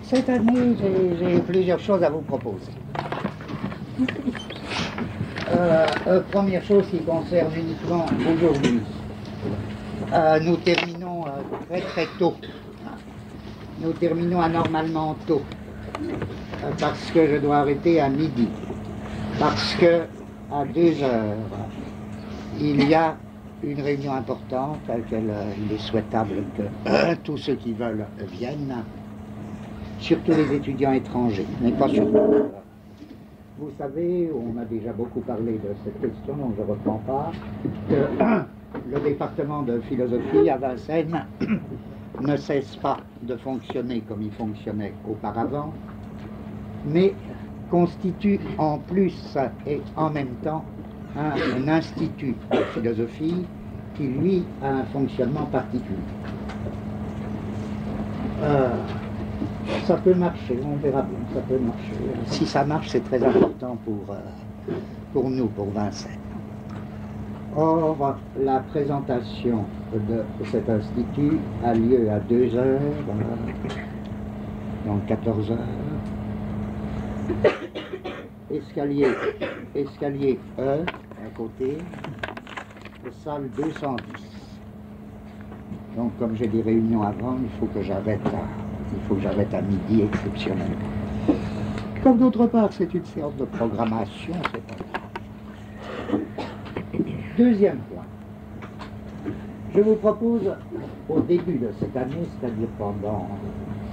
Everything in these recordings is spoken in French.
Cette année, j'ai plusieurs choses à vous proposer. Première chose qui concerne uniquement aujourd'hui. Nous terminons très très tôt. Nous terminons anormalement tôt. Parce que je dois arrêter à midi. Parce que à 2 heures, il y a une réunion importante à laquelle il est souhaitable que tous ceux qui veulent viennent, surtout les étudiants étrangers, mais pas surtout. Vous savez, on a déjà beaucoup parlé de cette question, donc je ne reprends pas, que le département de philosophie à Vincennes ne cesse pas de fonctionner comme il fonctionnait auparavant, mais constitue en plus et en même temps un institut de philosophie qui, lui, a un fonctionnement particulier. Ça peut marcher, on verra bien, ça peut marcher. Si ça marche, c'est très important pour nous, pour Vincennes. Or, la présentation de cet institut a lieu à 2 heures, donc 14 heures. Escalier E, à côté, salle 210. Donc, comme j'ai des réunions avant, il faut que j'arrête à midi exceptionnellement. Comme d'autre part, c'est une séance de programmation, c'est pas grave. Deuxième point. Je vous propose, au début de cette année, c'est-à-dire pendant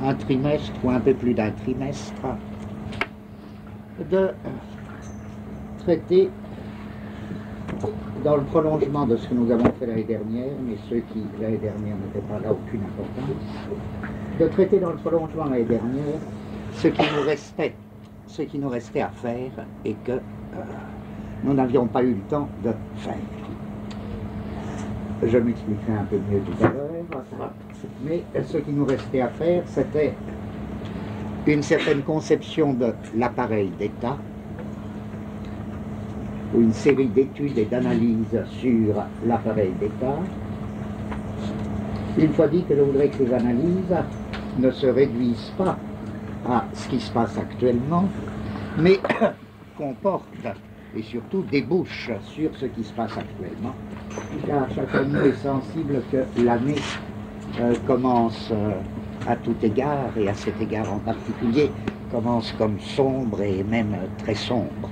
un trimestre ou un peu plus d'un trimestre, de traiter, dans le prolongement de ce que nous avons fait l'année dernière, mais ceux qui, l'année dernière, n'étaient pas là, aucune importance, de traiter dans le prolongement l'année dernière ce qui nous restait à faire et que nous n'avions pas eu le temps de faire. Je m'expliquerai un peu mieux tout à l'heure, mais ce qui nous restait à faire, c'était une certaine conception de l'appareil d'État, ou une série d'études et d'analyses sur l'appareil d'État. Une fois dit que je voudrais que ces analyses ne se réduisent pas à ce qui se passe actuellement, mais comportent et surtout débouchent sur ce qui se passe actuellement. Car chacun de nous est sensible que l'année commence à tout égard, et à cet égard en particulier, commence comme sombre et même très sombre.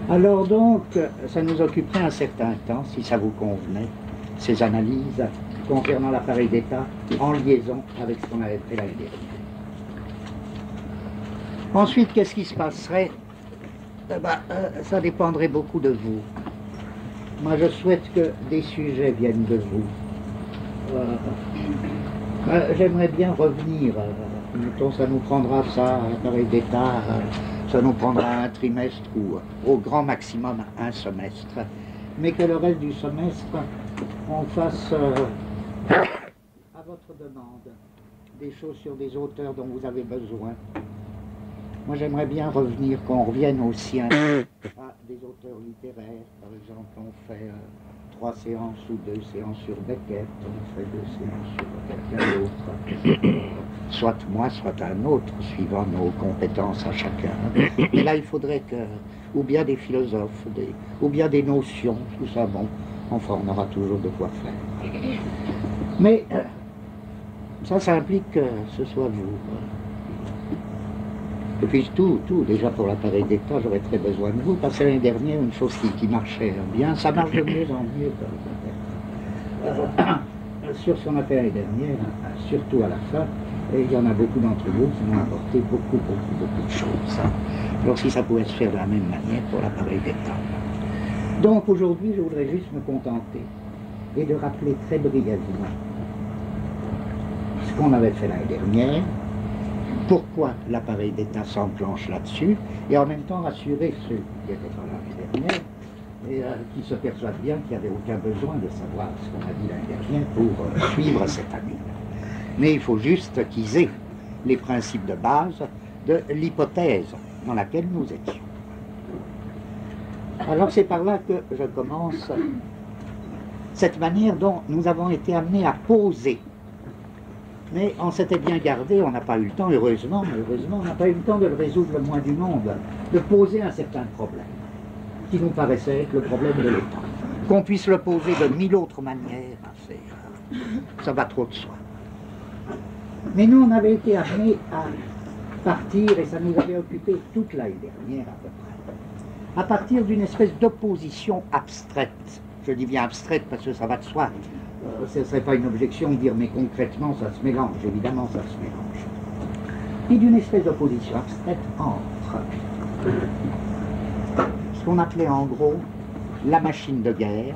Alors donc, ça nous occuperait un certain temps, si ça vous convenait, ces analyses concernant l'appareil d'État en liaison avec ce qu'on avait fait l'année dernière. Ensuite, qu'est-ce qui se passerait? Ça dépendrait beaucoup de vous. Moi, je souhaite que des sujets viennent de vous. J'aimerais bien revenir, mettons, ça nous prendra ça, l'appareil d'État, ça nous prendra un trimestre ou au grand maximum un semestre, mais que le reste du semestre, on fasse à votre demande des choses sur des auteurs dont vous avez besoin. Moi, j'aimerais bien revenir, qu'on revienne aussi à des auteurs littéraires. Par exemple, on fait 3 séances ou 2 séances sur Beckett, on fait 2 séances sur quelqu'un d'autre, soit moi, soit un autre, suivant nos compétences à chacun. Mais là, il faudrait que, ou bien des philosophes, ou bien des notions, tout ça, bon, enfin, on aura toujours de quoi faire. Mais ça implique que ce soit vous. Et puis tout, déjà pour l'appareil d'État, j'aurais très besoin de vous, parce que l'année dernière, une chose qui marchait bien, ça marche de mieux en mieux. Sur ce qu'on a fait l'année dernière, surtout à la fin, et il y en a beaucoup d'entre vous qui m'ont apporté beaucoup de choses. Alors si ça pouvait se faire de la même manière pour l'appareil d'État. Donc aujourd'hui, je voudrais juste me contenter et de rappeler très brièvement ce qu'on avait fait l'année dernière, pourquoi l'appareil d'État s'enclenche là-dessus, et en même temps rassurer ceux qui étaient pas là l'année dernière, et qui se persuadent bien qu'il n'y avait aucun besoin de savoir ce qu'on a dit l'année dernière pour suivre cette année. Mais il faut juste qu'ils aient les principes de base de l'hypothèse dans laquelle nous étions. Alors c'est par là que je commence cette manière dont nous avons été amenés à poser Mais on s'était bien gardé, on n'a pas eu le temps, heureusement, on n'a pas eu le temps de le résoudre le moins du monde, de poser un certain problème, qui nous paraissait être le problème de l'État. Qu'on puisse le poser de mille autres manières, ça va trop de soi. Mais nous, on avait été amenés à partir, et ça nous avait occupé toute l'année dernière à peu près, à partir d'une espèce d'opposition abstraite. Je dis bien abstraite parce que ça va de soi. Ce ne serait pas une objection de dire, mais concrètement, ça se mélange. Évidemment, ça se mélange. Et d'une espèce d'opposition abstraite entre ce qu'on appelait en gros la machine de guerre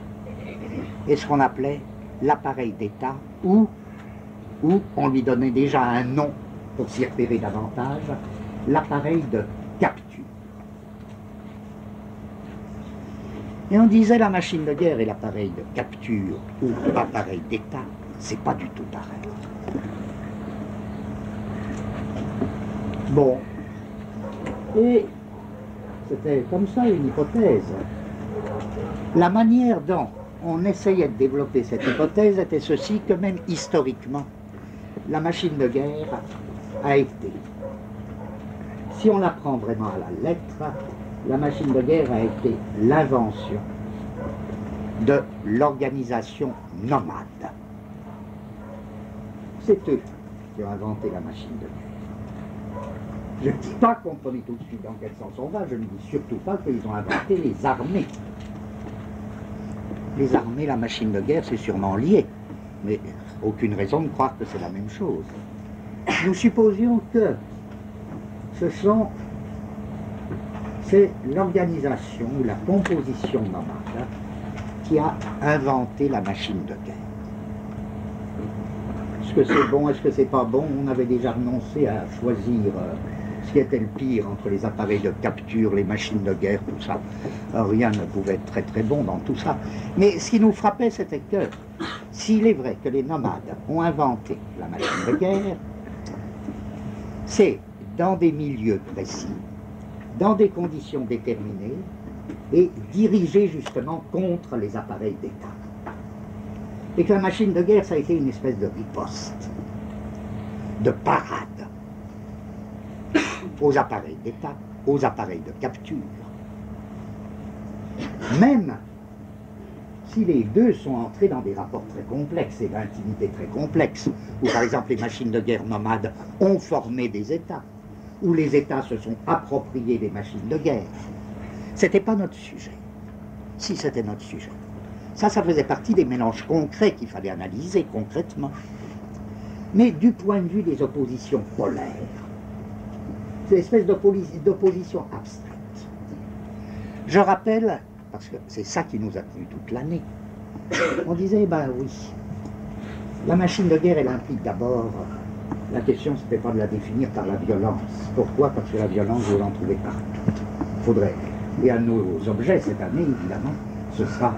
et ce qu'on appelait l'appareil d'État, où on lui donnait déjà un nom pour s'y repérer davantage, l'appareil de capture. Et on disait la machine de guerre et l'appareil de capture ou l'appareil d'État, c'est pas du tout pareil. Bon, et c'était comme ça une hypothèse. La manière dont on essayait de développer cette hypothèse était ceci, que même historiquement, la machine de guerre a été, si on la prend vraiment à la lettre, la machine de guerre a été l'invention de l'organisation nomade. C'est eux qui ont inventé la machine de guerre. Je ne dis pas, comprenez tout de suite dans quel sens on va, je ne dis surtout pas qu'ils ont inventé les armées. Les armées, la machine de guerre, c'est sûrement lié, mais aucune raison de croire que c'est la même chose. Nous supposions que c'est l'organisation ou la composition nomade qui a inventé la machine de guerre. Est-ce que c'est bon, est-ce que c'est pas bon? On avait déjà renoncé à choisir ce qui était le pire entre les appareils de capture, les machines de guerre, tout ça. Alors, rien ne pouvait être très très bon dans tout ça. Mais ce qui nous frappait, c'était que s'il est vrai que les nomades ont inventé la machine de guerre, c'est dans des milieux précis, dans des conditions déterminées et dirigées justement contre les appareils d'État. Et que la machine de guerre, ça a été une espèce de riposte, de parade aux appareils d'État, aux appareils de capture. Même si les deux sont entrés dans des rapports très complexes et d'intimité très complexes, où par exemple les machines de guerre nomades ont formé des États, où les États se sont appropriés des machines de guerre. C'était pas notre sujet. Si, c'était notre sujet. Ça faisait partie des mélanges concrets qu'il fallait analyser concrètement. Mais du point de vue des oppositions polaires, c'est une espèce d'opposition abstraite. Je rappelle, parce que c'est ça qui nous a tenu toute l'année, on disait, ben oui, la machine de guerre, elle implique d'abord, la question, c'était pas de la définir par la violence. Pourquoi? Parce que la violence, vous l'en trouvez partout. Faudrait. Et à nos objets, cette année, évidemment, ce sera,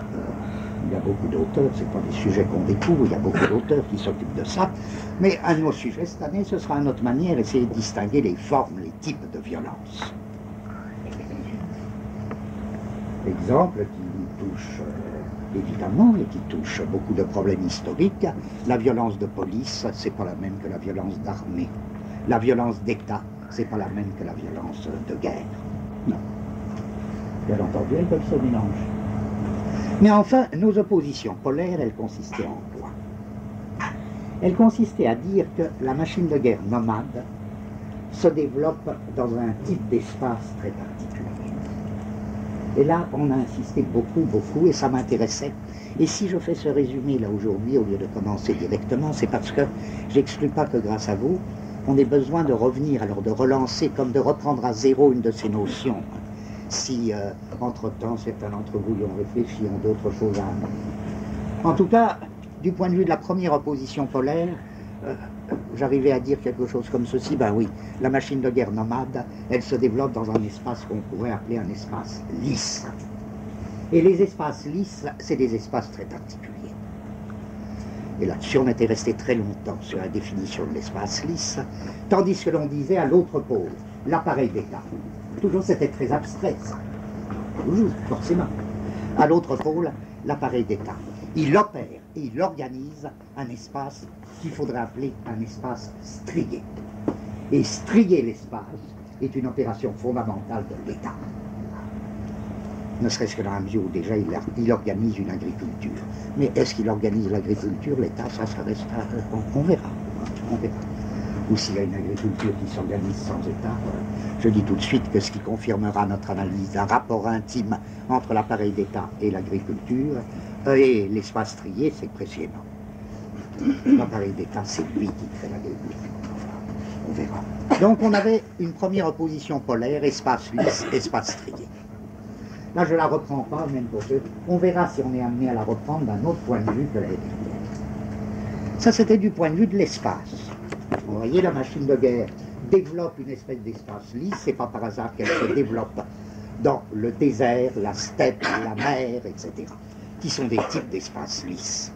il y a beaucoup d'auteurs, c'est pas des sujets qu'on découvre, il y a beaucoup d'auteurs qui s'occupent de ça, mais à nos sujets, cette année, ce sera à notre manière, essayer de distinguer les formes, les types de violence. Exemple qui touche évidemment, et qui touche beaucoup de problèmes historiques. La violence de police, c'est pas la même que la violence d'armée. La violence d'État, c'est pas la même que la violence de guerre. Non. Bien entendu, elles peuvent se mélanger. Mais enfin, nos oppositions polaires, elles consistaient en quoi? Elles consistaient à dire que la machine de guerre nomade se développe dans un type d'espace très particulier. Et là, on a insisté beaucoup, beaucoup, et ça m'intéressait. Et si je fais ce résumé là aujourd'hui, au lieu de commencer directement, c'est parce que j'exclus pas que grâce à vous, on ait besoin de revenir, alors de relancer, comme de reprendre à zéro une de ces notions. Si, entre-temps, certains d'entre vous y ont réfléchi, ont d'autres choses à amener. En tout cas, du point de vue de la première opposition polaire, j'arrivais à dire quelque chose comme ceci, ben oui, la machine de guerre nomade, elle se développe dans un espace qu'on pourrait appeler un espace lisse. Et les espaces lisses, c'est des espaces très particuliers. Et là-dessus, on était resté très longtemps sur la définition de l'espace lisse, tandis que l'on disait à l'autre pôle, l'appareil d'État. Toujours, c'était très abstrait, ça. Toujours, forcément. À l'autre pôle, l'appareil d'État. Il opère et il organise un espace qu'il faudrait appeler un espace strié. Et strier l'espace est une opération fondamentale de l'État. Ne serait-ce que dans la mesure où déjà il organise une agriculture. Mais est-ce qu'il organise l'agriculture, l'État? Ça reste on verra. On verra. Ou s'il y a une agriculture qui s'organise sans État, je dis tout de suite que ce qui confirmera notre analyse d'un rapport intime entre l'appareil d'État et l'agriculture et l'espace trié, c'est précisément l'appareil d'État, c'est lui qui crée l'agriculture. On verra. Donc on avait une première opposition polaire, espace lisse, espace trié. Là je ne la reprends pas, même pour ceux. On verra si on est amené à la reprendre d'un autre point de vue que l'année dernière. Ça c'était du point de vue de l'espace. Vous voyez, la machine de guerre développe une espèce d'espace lisse, c'est pas par hasard qu'elle se développe dans le désert, la steppe, la mer, etc., qui sont des types d'espaces lisses.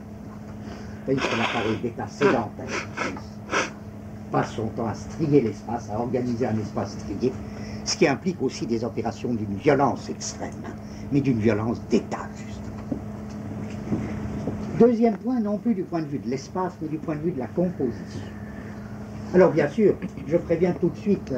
Vous voyez que l'appareil d'État sédentaire passe son temps à strier l'espace, à organiser un espace strié, ce qui implique aussi des opérations d'une violence extrême, mais d'une violence d'État, justement. Deuxième point, non plus du point de vue de l'espace, mais du point de vue de la composition. Alors bien sûr, je préviens tout de suite,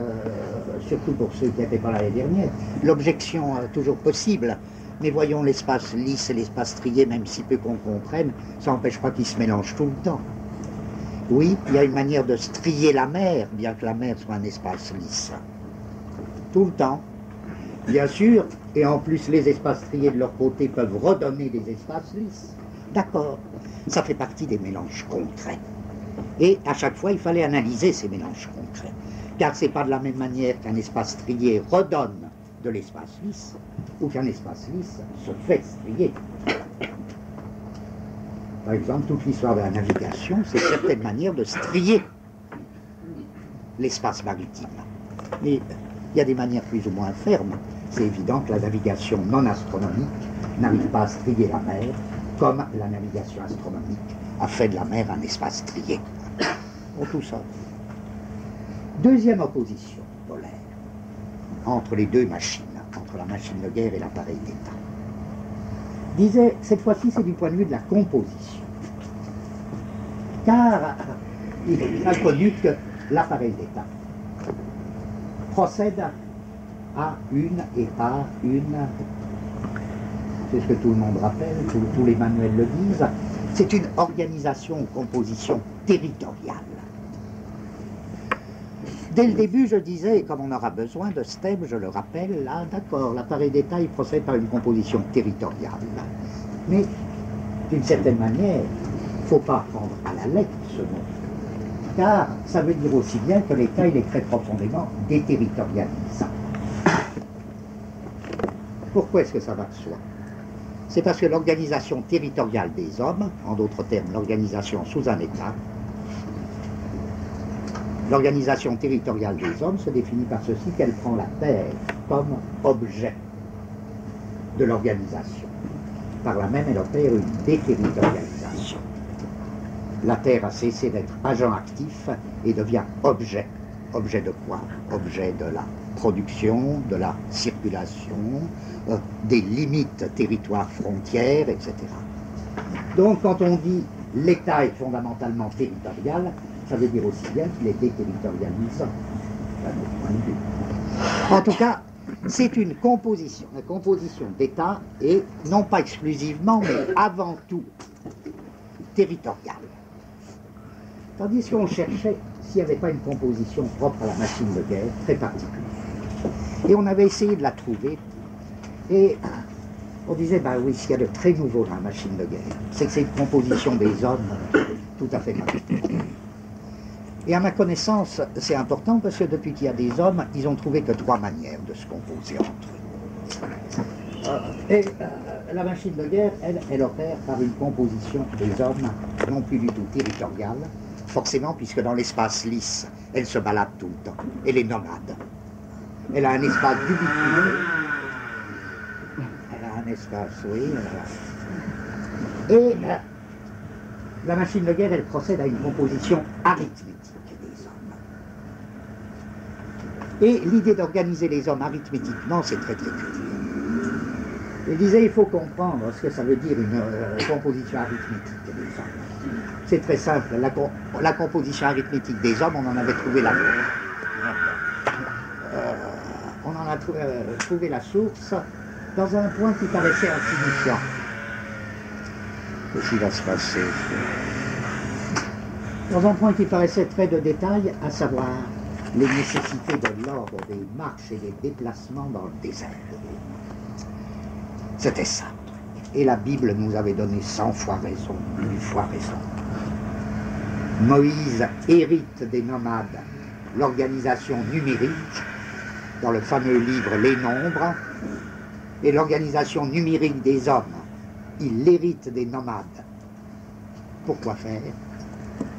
surtout pour ceux qui n'étaient pas là l'année dernière, l'objection toujours possible, mais voyons l'espace lisse et l'espace trié, même si peu qu'on comprenne, ça n'empêche pas qu'ils se mélangent tout le temps. Oui, il y a une manière de strier la mer, bien que la mer soit un espace lisse. Tout le temps, bien sûr, et en plus les espaces triés de leur côté peuvent redonner des espaces lisses. D'accord, ça fait partie des mélanges concrets. Et à chaque fois, il fallait analyser ces mélanges concrets. Car ce n'est pas de la même manière qu'un espace strié redonne de l'espace lisse, ou qu'un espace lisse se fait strier. Par exemple, toute l'histoire de la navigation, c'est certaines manières de strier l'espace maritime. Mais il y a des manières plus ou moins fermes. C'est évident que la navigation non astronomique n'arrive pas à strier la mer, comme la navigation astronomique a fait de la mer un espace strié. Bon, tout ça. Deuxième opposition polaire entre les deux machines, entre la machine de guerre et l'appareil d'État. Disait, cette fois-ci, c'est du point de vue de la composition. Car il est bien connu que l'appareil d'État procède à une et par une, c'est ce que tout le monde rappelle, tous les manuels le disent, c'est une organisation ou composition territoriale. Dès le début, je disais, et comme on aura besoin de ce thème, je le rappelle, là, d'accord, l'appareil d'État, il procède par une composition territoriale. Mais, d'une certaine manière, il ne faut pas prendre à la lettre ce mot. Car ça veut dire aussi bien que l'État, il est très profondément déterritorialisant. Pourquoi est-ce que ça va de soi? C'est parce que l'organisation territoriale des hommes, en d'autres termes, l'organisation sous un État, l'organisation territoriale des hommes se définit par ceci, qu'elle prend la terre comme objet de l'organisation. Par là même, elle opère une déterritorialisation. La terre a cessé d'être agent actif et devient objet. Objet de quoi? Objet de la production, de la circulation, des limites territoires, frontières, etc. Donc quand on dit l'État est fondamentalement territorial, ça veut dire aussi bien qu'il est déterritorialisant, d'un autre point de vue. En tout cas, c'est une composition. La composition d'État est non pas exclusivement, mais avant tout territoriale. Tandis qu'on cherchait s'il n'y avait pas une composition propre à la machine de guerre, très particulière. Et on avait essayé de la trouver, et on disait, ben oui, ce qu'il y a de très nouveau dans la machine de guerre, c'est que c'est une composition des hommes tout à fait particulière. Et à ma connaissance, c'est important parce que depuis qu'il y a des hommes, ils ont trouvé que 3 manières de se composer entre eux. La machine de guerre, elle opère par une composition des hommes, non plus du tout territoriale, forcément, puisque dans l'espace lisse, elle se balade tout le temps. Elle est nomade. Elle a un espace d'ubiquité. Elle a un espace, oui. Et la machine de guerre, elle procède à une composition arithmétique des hommes. Et l'idée d'organiser les hommes arithmétiquement, c'est très très curieux. Il disait il faut comprendre ce que ça veut dire une composition arithmétique des hommes. C'est très simple, la composition arithmétique des hommes, on en avait trouvé la trouvé la source dans un point qui paraissait insignifiant. Qu'est-ce qui va se passer? Dans un point qui paraissait très de détail, à savoir les nécessités de l'ordre des marches et des déplacements dans le désert. C'était simple. Et la Bible nous avait donné 100 fois raison, 1000 fois raison. Moïse hérite des nomades l'organisation numérique dans le fameux livre Les Nombres, et l'organisation numérique des hommes, il l'hérite des nomades. Pourquoi faire?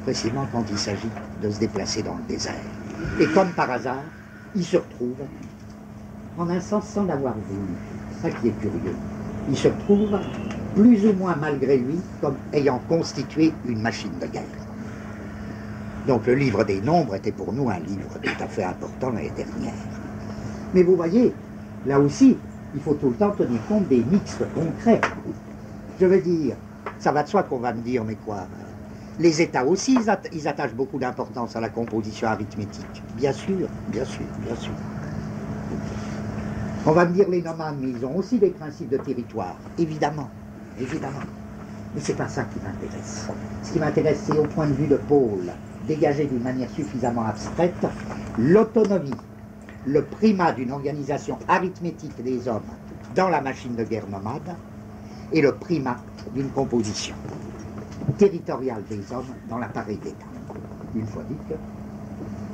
Précisément quand il s'agit de se déplacer dans le désert. Et comme par hasard, il se retrouve, en un sens sans l'avoir voulu, ça qui est curieux, il se retrouve plus ou moins malgré lui comme ayant constitué une machine de guerre. Donc le livre des Nombres était pour nous un livre tout à fait important l'année dernière. Mais vous voyez, là aussi, il faut tout le temps tenir compte des mixtes concrets. Je veux dire, ça va de soi qu'on va me dire, mais quoi? Les États aussi, ils attachent beaucoup d'importance à la composition arithmétique. Bien sûr, bien sûr, bien sûr. On va me dire les nomades, mais ils ont aussi des principes de territoire. Évidemment, évidemment. Mais c'est pas ça qui m'intéresse. Ce qui m'intéresse, c'est au point de vue de Paul, dégagé d'une manière suffisamment abstraite, l'autonomie, le primat d'une organisation arithmétique des hommes dans la machine de guerre nomade et le primat d'une composition territoriale des hommes dans l'appareil d'État. Une fois dit que,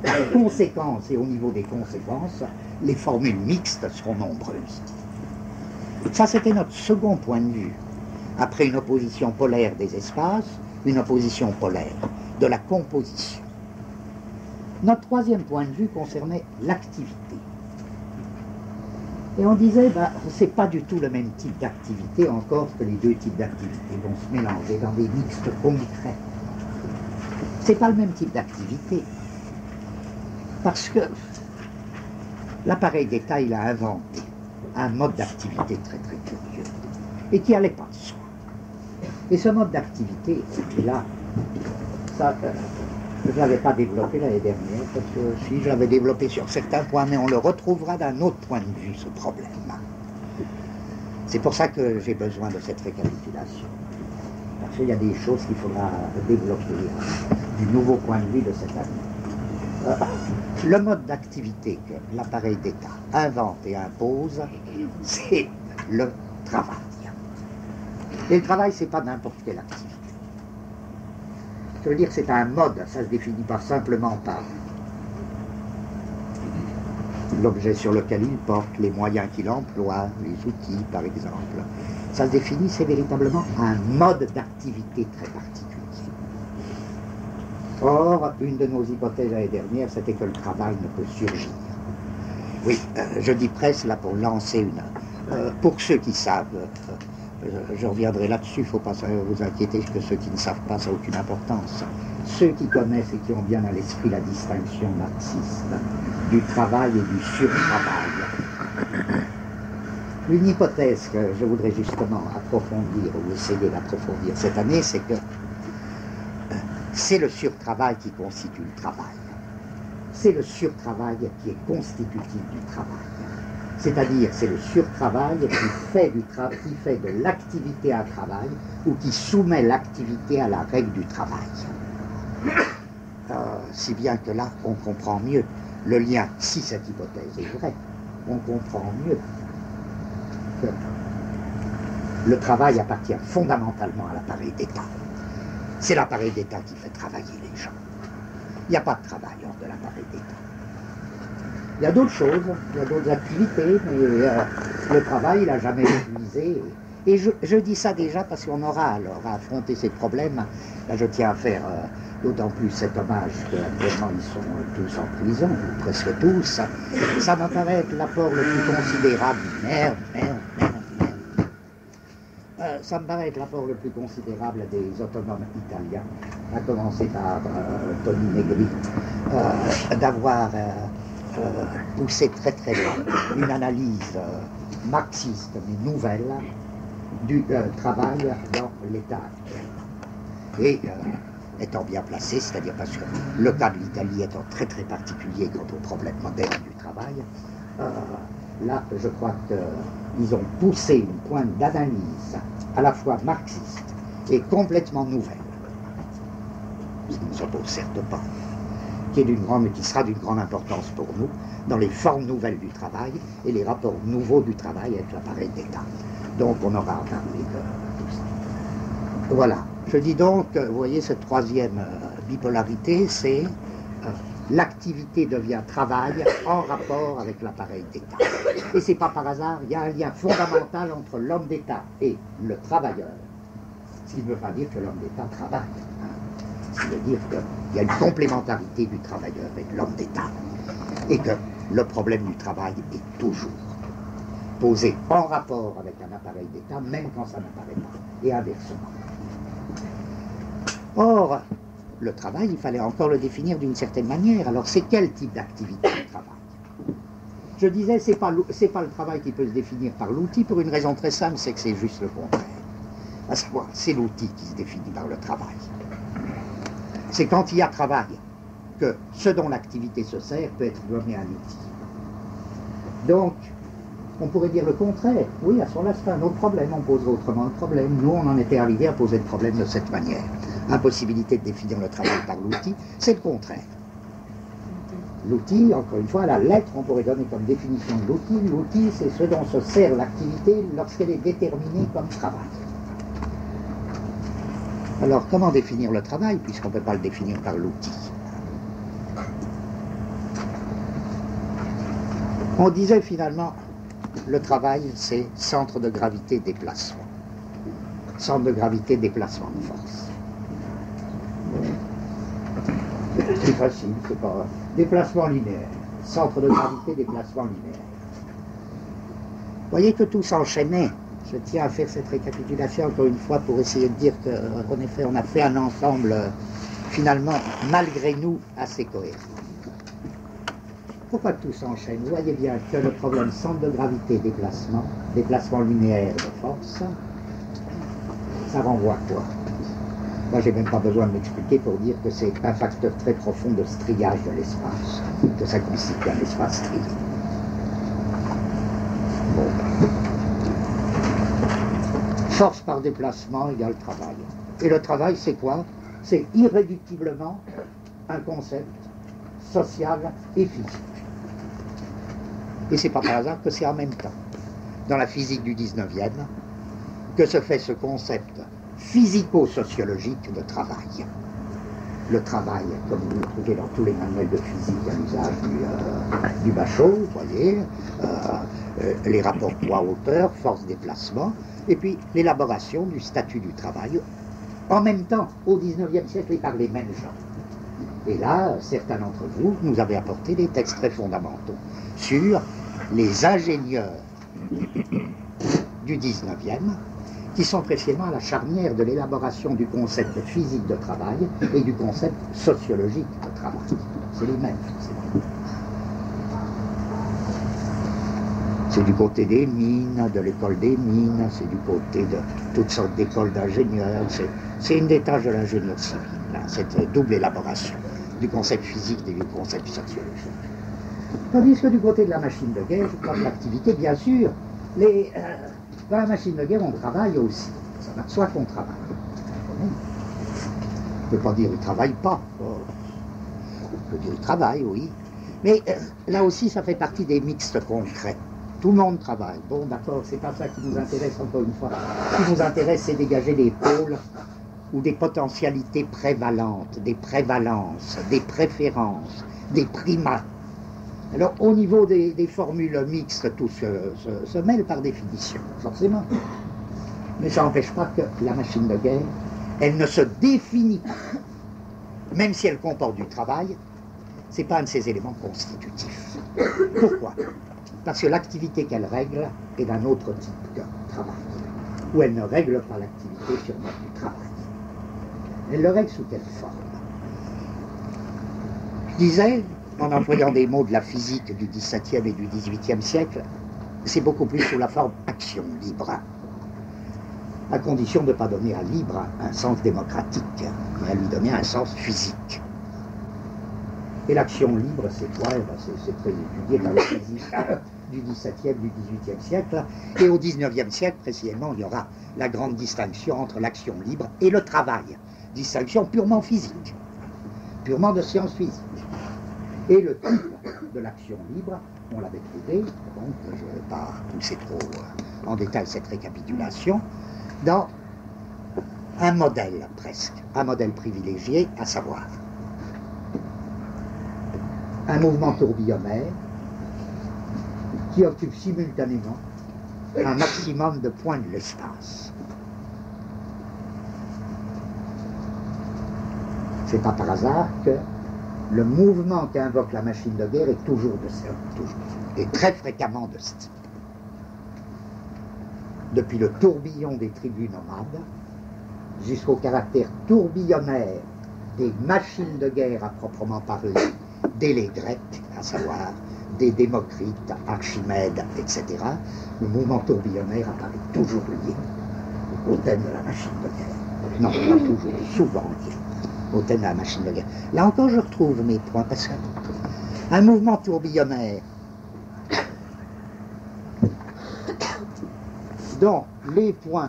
la conséquence et au niveau des conséquences, les formules mixtes seront nombreuses. Ça, c'était notre second point de vue. Après une opposition polaire des espaces, une opposition polaire de la composition. Notre troisième point de vue concernait l'activité. Et on disait, c'est pas du tout le même type d'activité, encore que les deux types d'activités vont se mélanger dans des mixtes concrets. C'est pas le même type d'activité. Parce que l'appareil d'État, il a inventé un mode d'activité très très curieux et qui n'allait pas de soi. Et ce mode d'activité, là, ça, je ne l'avais pas développé l'année dernière, parce que si je l'avais développé sur certains points, mais on le retrouvera d'un autre point de vue, ce problème. C'est pour ça que j'ai besoin de cette récapitulation. Parce qu'il y a des choses qu'il faudra développer du nouveau point de vue de cette année. Le mode d'activité que l'appareil d'État invente et impose, c'est le travail. Et le travail, c'est pas n'importe quelle activité. Je veux dire, c'est un mode, ça se définit pas simplement par l'objet sur lequel il porte, les moyens qu'il emploie, les outils, par exemple. Ça se définit, c'est véritablement un mode d'activité très particulier. Or, une de nos hypothèses l'année dernière, c'était que le travail ne peut surgir. Oui, je dis presse là pour lancer une... pour ceux qui savent, je reviendrai là-dessus, il ne faut pas vous inquiéter que ceux qui ne savent pas, ça n'a aucune importance. Ceux qui connaissent et qui ont bien à l'esprit la distinction marxiste du travail et du surtravail. Une hypothèse que je voudrais justement approfondir ou essayer d'approfondir cette année, c'est que c'est le surtravail qui constitue le travail. C'est le surtravail qui est constitutif du travail. C'est-à-dire, c'est le surtravail qui fait de l'activité un travail ou qui soumet l'activité à la règle du travail. Si bien que là, on comprend mieux le lien, si cette hypothèse est vraie, on comprend mieux que le travail appartient fondamentalement à l'appareil d'État. C'est l'appareil d'État qui fait travailler les gens. Il n'y a pas de travail hors de l'appareil d'État. Il y a d'autres choses, il y a d'autres activités, mais le travail, il n'a jamais épuisé. Et je dis ça déjà parce qu'on aura alors à affronter ces problèmes. Là, je tiens à faire d'autant plus cet hommage qu'actuellement ils sont tous en prison, ou presque tous. Ça me paraît être l'apport le plus considérable. Merde. Ça me paraît être l'apport le plus considérable des autonomes italiens, à commencer par Tony Negri, d'avoir poussé très très loin une analyse marxiste mais nouvelle du travail dans l'État actuel. Et étant bien placé, c'est-à-dire parce que le cas de l'Italie étant très très particulier quant au problème moderne du travail, là je crois qu'ils ont poussé une pointe d'analyse à la fois marxiste et complètement nouvelle, ce qui ne s'oppose certes pas, qui sera d'une grande importance pour nous dans les formes nouvelles du travail et les rapports nouveaux du travail avec l'appareil d'État. Donc on aura à parler de tout ça. Voilà. Je dis donc, vous voyez, cette troisième bipolarité, c'est l'activité devient travail en rapport avec l'appareil d'État. Et c'est pas par hasard, il y a un lien fondamental entre l'homme d'État et le travailleur. Ce qui ne veut pas dire que l'homme d'État travaille. Ce qui veut dire qu'il y a une complémentarité du travailleur et de l'homme d'État. Et que le problème du travail est toujours posé en rapport avec un appareil d'État, même quand ça n'apparaît pas, et inversement. Or, le travail, il fallait encore le définir d'une certaine manière. Alors, c'est quel type d'activité le travail? Je disais, c'est pas le travail qui peut se définir par l'outil, pour une raison très simple, c'est que c'est juste le contraire. À savoir, c'est l'outil qui se définit par le travail. C'est quand il y a travail que ce dont l'activité se sert peut être donné à l'outil. Donc, on pourrait dire le contraire. Oui, à ce moment-là, c'est un autre problème. On poserait autrement le problème. Nous, on en était arrivé à poser le problème de cette manière. Impossibilité de définir le travail par l'outil, c'est le contraire. L'outil, encore une fois, la lettre, on pourrait donner comme définition de l'outil. L'outil, c'est ce dont se sert l'activité lorsqu'elle est déterminée comme travail. Alors, comment définir le travail, puisqu'on ne peut pas le définir par l'outil? On disait finalement, le travail, c'est centre de gravité déplacement. Centre de gravité déplacement de force. C'est facile, c'est pas... Déplacement linéaire. Centre de gravité, déplacement linéaire. Vous voyez que tout s'enchaînait. Je tiens à faire cette récapitulation encore une fois pour essayer de dire qu'en effet, on a fait un ensemble, finalement, malgré nous, assez cohérent. Pourquoi tout s'enchaîne? Vous voyez bien que le problème centre de gravité, déplacement linéaire de force, ça renvoie à quoi? Moi, j'ai même pas besoin de m'expliquer pour dire que c'est un facteur très profond de striage de l'espace, que ça constitue un espace strié. Bon. Force par déplacement égale travail. Et le travail, c'est quoi? C'est irréductiblement un concept social et physique. Et c'est pas par hasard que c'est en même temps, dans la physique du 19e, que se fait ce concept physico-sociologique de travail. Le travail, comme vous le trouvez dans tous les manuels de physique à l'usage du Bachot, vous voyez, les rapports poids-hauteur, force-déplacement, et puis l'élaboration du statut du travail, en même temps, au 19e siècle, et par les mêmes gens. Et là, certains d'entre vous nous avez apporté des textes très fondamentaux sur les ingénieurs du 19e, qui sont précisément à la charnière de l'élaboration du concept physique de travail et du concept sociologique de travail. C'est les mêmes, forcément. C'est du côté des mines, de l'école des mines, c'est du côté de toutes sortes d'écoles d'ingénieurs, c'est une des tâches de l'ingénieur civil, là, cette double élaboration du concept physique et du concept sociologique. Tandis que du côté de la machine de guerre, je crois que l'activité, bien sûr, dans la machine de guerre, on travaille aussi. Ça va de soi qu'on travaille. On ne peut pas dire qu'il ne travaille pas. On peut dire qu'il travaille, oui. Mais là aussi, ça fait partie des mixtes concrets. Tout le monde travaille. Bon, d'accord, c'est pas ça qui nous intéresse, encore une fois. Ce qui nous intéresse, c'est dégager des pôles ou des potentialités prévalentes, des prévalences, des préférences, des primats. Alors, au niveau des formules mixtes, tout se mêle par définition, forcément. Mais ça n'empêche pas que la machine de guerre, elle ne se définit pas. Même si elle comporte du travail, ce n'est pas un de ses éléments constitutifs. Pourquoi? Parce que l'activité qu'elle règle est d'un autre type que travail. Ou elle ne règle pas l'activité sur mode du travail. Elle le règle sous quelle forme? Je disais, en employant des mots de la physique du XVIIe et du XVIIIe siècle, c'est beaucoup plus sous la forme action libre, à condition de ne pas donner à libre un sens démocratique, mais à lui donner un sens physique. Et l'action libre, c'est quoi? C'est très étudié dans la physique du XVIIe, du XVIIIe siècle, et au XIXe siècle, précisément, il y aura la grande distinction entre l'action libre et le travail, distinction purement physique, purement de sciences physiques. Et le type de l'action libre, on l'avait trouvé, donc je ne vais pas pousser trop en détail cette récapitulation, dans un modèle presque, un modèle privilégié, à savoir un mouvement tourbillonnaire qui occupe simultanément un maximum de points de l'espace. C'est pas par hasard que le mouvement qu'invoque la machine de guerre est toujours de ce type, et très fréquemment de ce type. Depuis le tourbillon des tribus nomades jusqu'au caractère tourbillonnaire des machines de guerre à proprement parler, dès les Grecs, à savoir des Démocrites, Archimède, etc., le mouvement tourbillonnaire apparaît toujours lié au thème de la machine de guerre. Non, pas toujours, souvent lié au thème de la machine de guerre. Là encore, je retrouve mes points, parce qu'un mouvement tourbillonnaire dont les points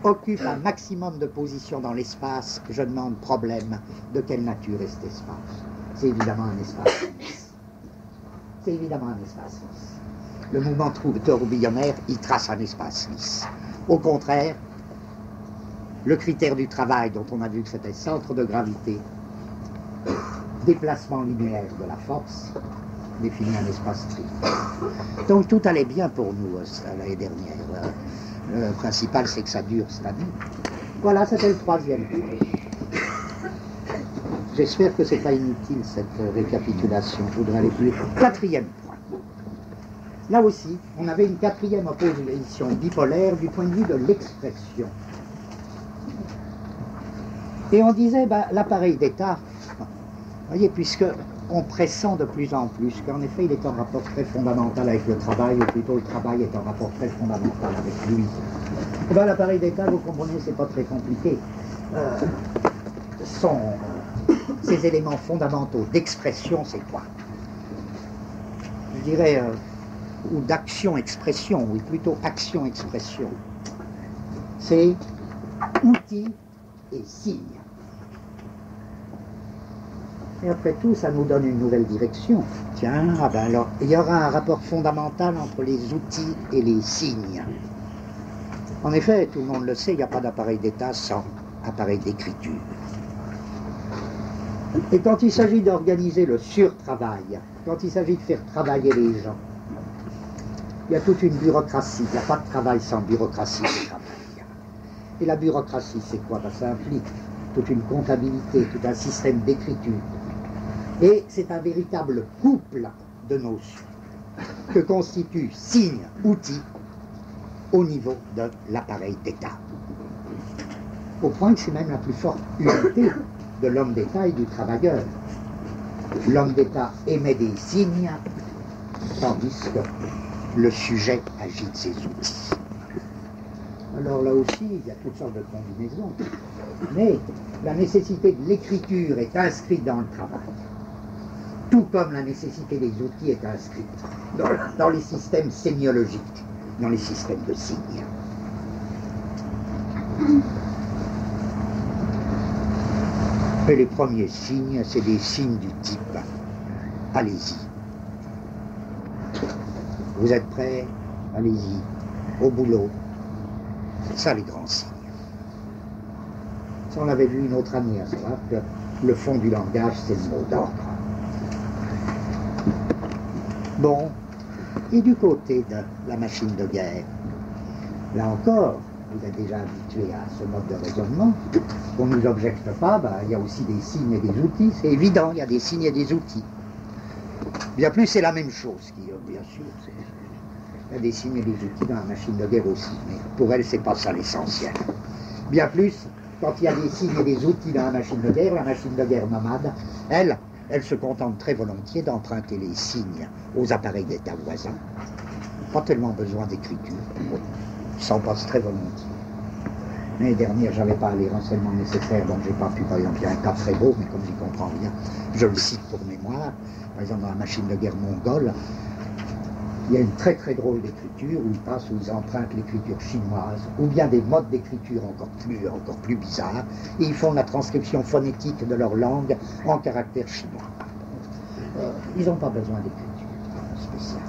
occupent un maximum de positions dans l'espace, je demande problème, de quelle nature est cet espace? C'est évidemment un espace lisse. C'est évidemment un espace lisse. Le mouvement tourbillonnaire, il trace un espace lisse. Au contraire, le critère du travail, dont on a vu que c'était centre de gravité, déplacement linéaire de la force, définit un espace strict. Donc tout allait bien pour nous l'année dernière. Le principal, c'est que ça dure cette année. Voilà, c'était le troisième point. J'espère que ce n'est pas inutile cette récapitulation. Je voudrais aller plus vite. Quatrième point. Là aussi, on avait une quatrième opposition bipolaire du point de vue de l'expression. Et on disait, l'appareil d'État, vous voyez, puisque on pressent de plus en plus qu'en effet il est en rapport très fondamental avec le travail, ou plutôt le travail est en rapport très fondamental avec lui. L'appareil d'État, vous comprenez, c'est pas très compliqué. Ces éléments fondamentaux d'expression, c'est quoi? Je dirais, ou d'action-expression, oui, plutôt action-expression. C'est outils et signes. Et après tout, ça nous donne une nouvelle direction. Tiens, alors, il y aura un rapport fondamental entre les outils et les signes. En effet, tout le monde le sait, il n'y a pas d'appareil d'État sans appareil d'écriture. Et quand il s'agit d'organiser le surtravail, quand il s'agit de faire travailler les gens, il y a toute une bureaucratie. Il n'y a pas de travail sans bureaucratie de travail. Et la bureaucratie, c'est quoi? Ça implique toute une comptabilité, tout un système d'écriture. Et c'est un véritable couple de notions que constitue signe, outil, au niveau de l'appareil d'État. Au point que c'est même la plus forte unité de l'homme d'État et du travailleur. L'homme d'État émet des signes, tandis que le sujet agite ses outils. Alors là aussi, il y a toutes sortes de combinaisons. Mais la nécessité de l'écriture est inscrite dans le travail. Tout comme la nécessité des outils est inscrite dans les systèmes sémiologiques, dans les systèmes de signes. Et les premiers signes, c'est des signes du type « allez-y ». Vous êtes prêts? Allez-y, au boulot. C'est ça les grands signes. Ça, on avait vu une autre année, à savoir que le fond du langage, c'est le mot d'ordre. Bon, et du côté de la machine de guerre, là encore, vous êtes déjà habitué à ce mode de raisonnement, qu'on ne nous objecte pas, il y a aussi des signes et des outils, c'est évident, il y a des signes et des outils. Bien plus, c'est la même chose, bien sûr, il y a des signes et des outils dans la machine de guerre aussi, mais pour elle, c'est pas ça l'essentiel. Bien plus, quand il y a des signes et des outils dans la machine de guerre nomade, elle, Elle se contente très volontiers d'emprunter les signes aux appareils d'état voisins. Pas tellement besoin d'écriture. Ils s'en passent très volontiers. L'année dernière, j'avais pas les renseignements nécessaires, donc j'ai pas pu, par exemple, il y a un cas très beau, mais comme j'y comprends rien, je le cite pour mémoire. Par exemple, dans la machine de guerre mongole, il y a une très très drôle d'écriture où ils empruntent l'écriture chinoise, ou bien des modes d'écriture encore plus bizarres, et ils font la transcription phonétique de leur langue en caractère chinois. Ils n'ont pas besoin d'écriture spéciale.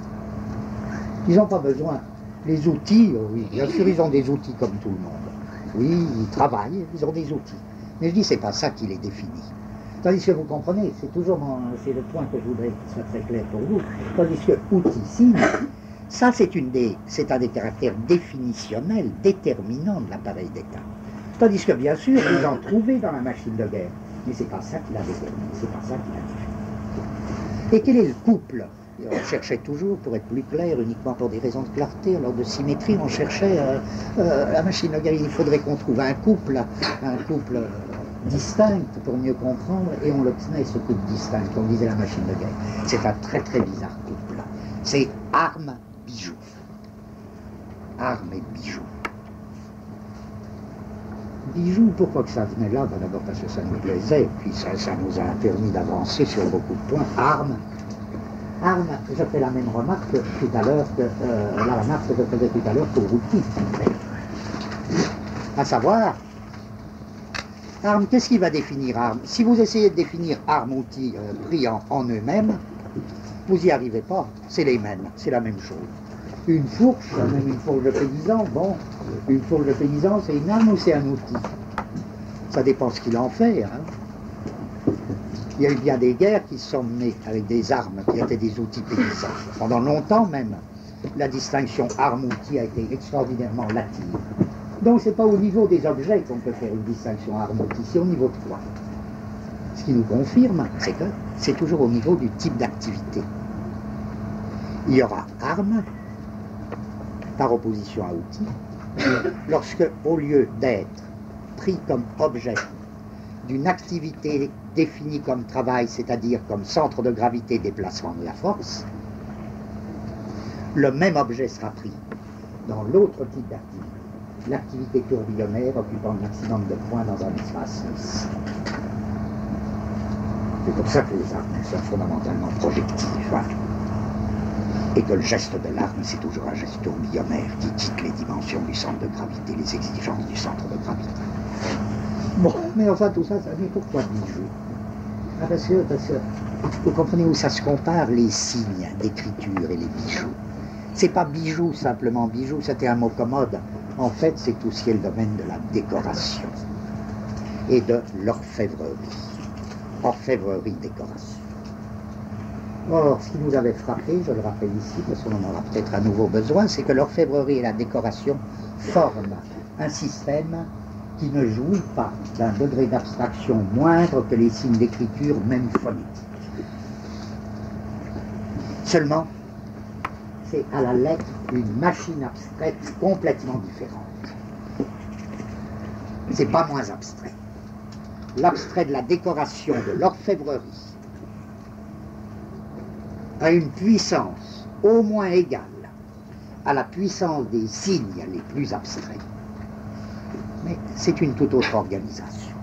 Ils n'ont pas besoin. Les outils, oui, bien sûr, ils ont des outils comme tout le monde. Oui, ils travaillent, ils ont des outils. Mais je dis, c'est pas ça qui les définit. Tandis que vous comprenez, c'est le point que je voudrais qu'il soit très clair pour vous. Tandis que outil signe, ça c'est un des caractères définitionnels, déterminants de l'appareil d'État. Tandis que bien sûr, vous en trouvez dans la machine de guerre. Mais c'est pas ça qui l'a déterminé, c'est pas ça qui l'a défini. Et quel est le couple? On cherchait toujours, pour être plus clair, uniquement pour des raisons de clarté, alors de symétrie, on cherchait la machine de guerre, il faudrait qu'on trouve un couple distinct pour mieux comprendre, et on l'obtenait ce couple distinct, comme disait la machine de guerre. C'est un très très bizarre couple. C'est armes-bijoux. Armes et bijoux. Bijoux, pourquoi que ça venait là? Ben d'abord parce que ça nous plaisait, puis ça nous a permis d'avancer sur beaucoup de points. Armes, je fais la même remarque tout à l'heure la remarque que je faisais tout à l'heure pour outil. À savoir, arme, qu'est-ce qui va définir arme? Si vous essayez de définir arme-outil pris en eux-mêmes, vous n'y arrivez pas. C'est les mêmes, c'est la même chose. Une fourche, même une fourche de paysan, bon, une fourche de paysan, c'est une arme ou c'est un outil? Ça dépend ce qu'il en fait, hein. Il y a eu bien des guerres qui sont menées avec des armes qui étaient des outils paysans. Pendant longtemps même, la distinction arme-outil a été extraordinairement latine. Donc c'est pas au niveau des objets qu'on peut faire une distinction arme-outil, c'est au niveau de quoi? Ce qui nous confirme, c'est que c'est toujours au niveau du type d'activité. Il y aura arme par opposition à outil, lorsque au lieu d'être pris comme objet d'une activité définie comme travail, c'est-à-dire comme centre de gravité déplacement de la force, le même objet sera pris dans l'autre type d'activité, l'activité tourbillonnaire occupant le maximum de points dans un espace lisse. C'est pour ça que les armes sont fondamentalement projectives, hein. Et que le geste de l'arme, c'est toujours un geste tourbillonnaire qui quitte les dimensions du centre de gravité, les exigences du centre de gravité. Bon, mais enfin tout ça, ça dit pourquoi bijoux? Ah, parce que vous comprenez où ça se compare, les signes d'écriture et les bijoux. C'est pas bijoux, simplement bijoux, c'était un mot commode. En fait, c'est tout ce qui est le domaine de la décoration et de l'orfèvrerie. Orfèvrerie, décoration. Or, ce qui nous avait frappé, je le rappelle ici, parce qu'on en aura peut-être à nouveau besoin, c'est que l'orfèvrerie et la décoration forment un système qui ne jouit pas d'un degré d'abstraction moindre que les signes d'écriture, même phonétiques. Seulement, c'est à la lettre une machine abstraite complètement différente. C'est pas moins abstrait. L'abstrait de la décoration, de l'orfèvrerie, a une puissance au moins égale à la puissance des signes les plus abstraits. Mais c'est une toute autre organisation.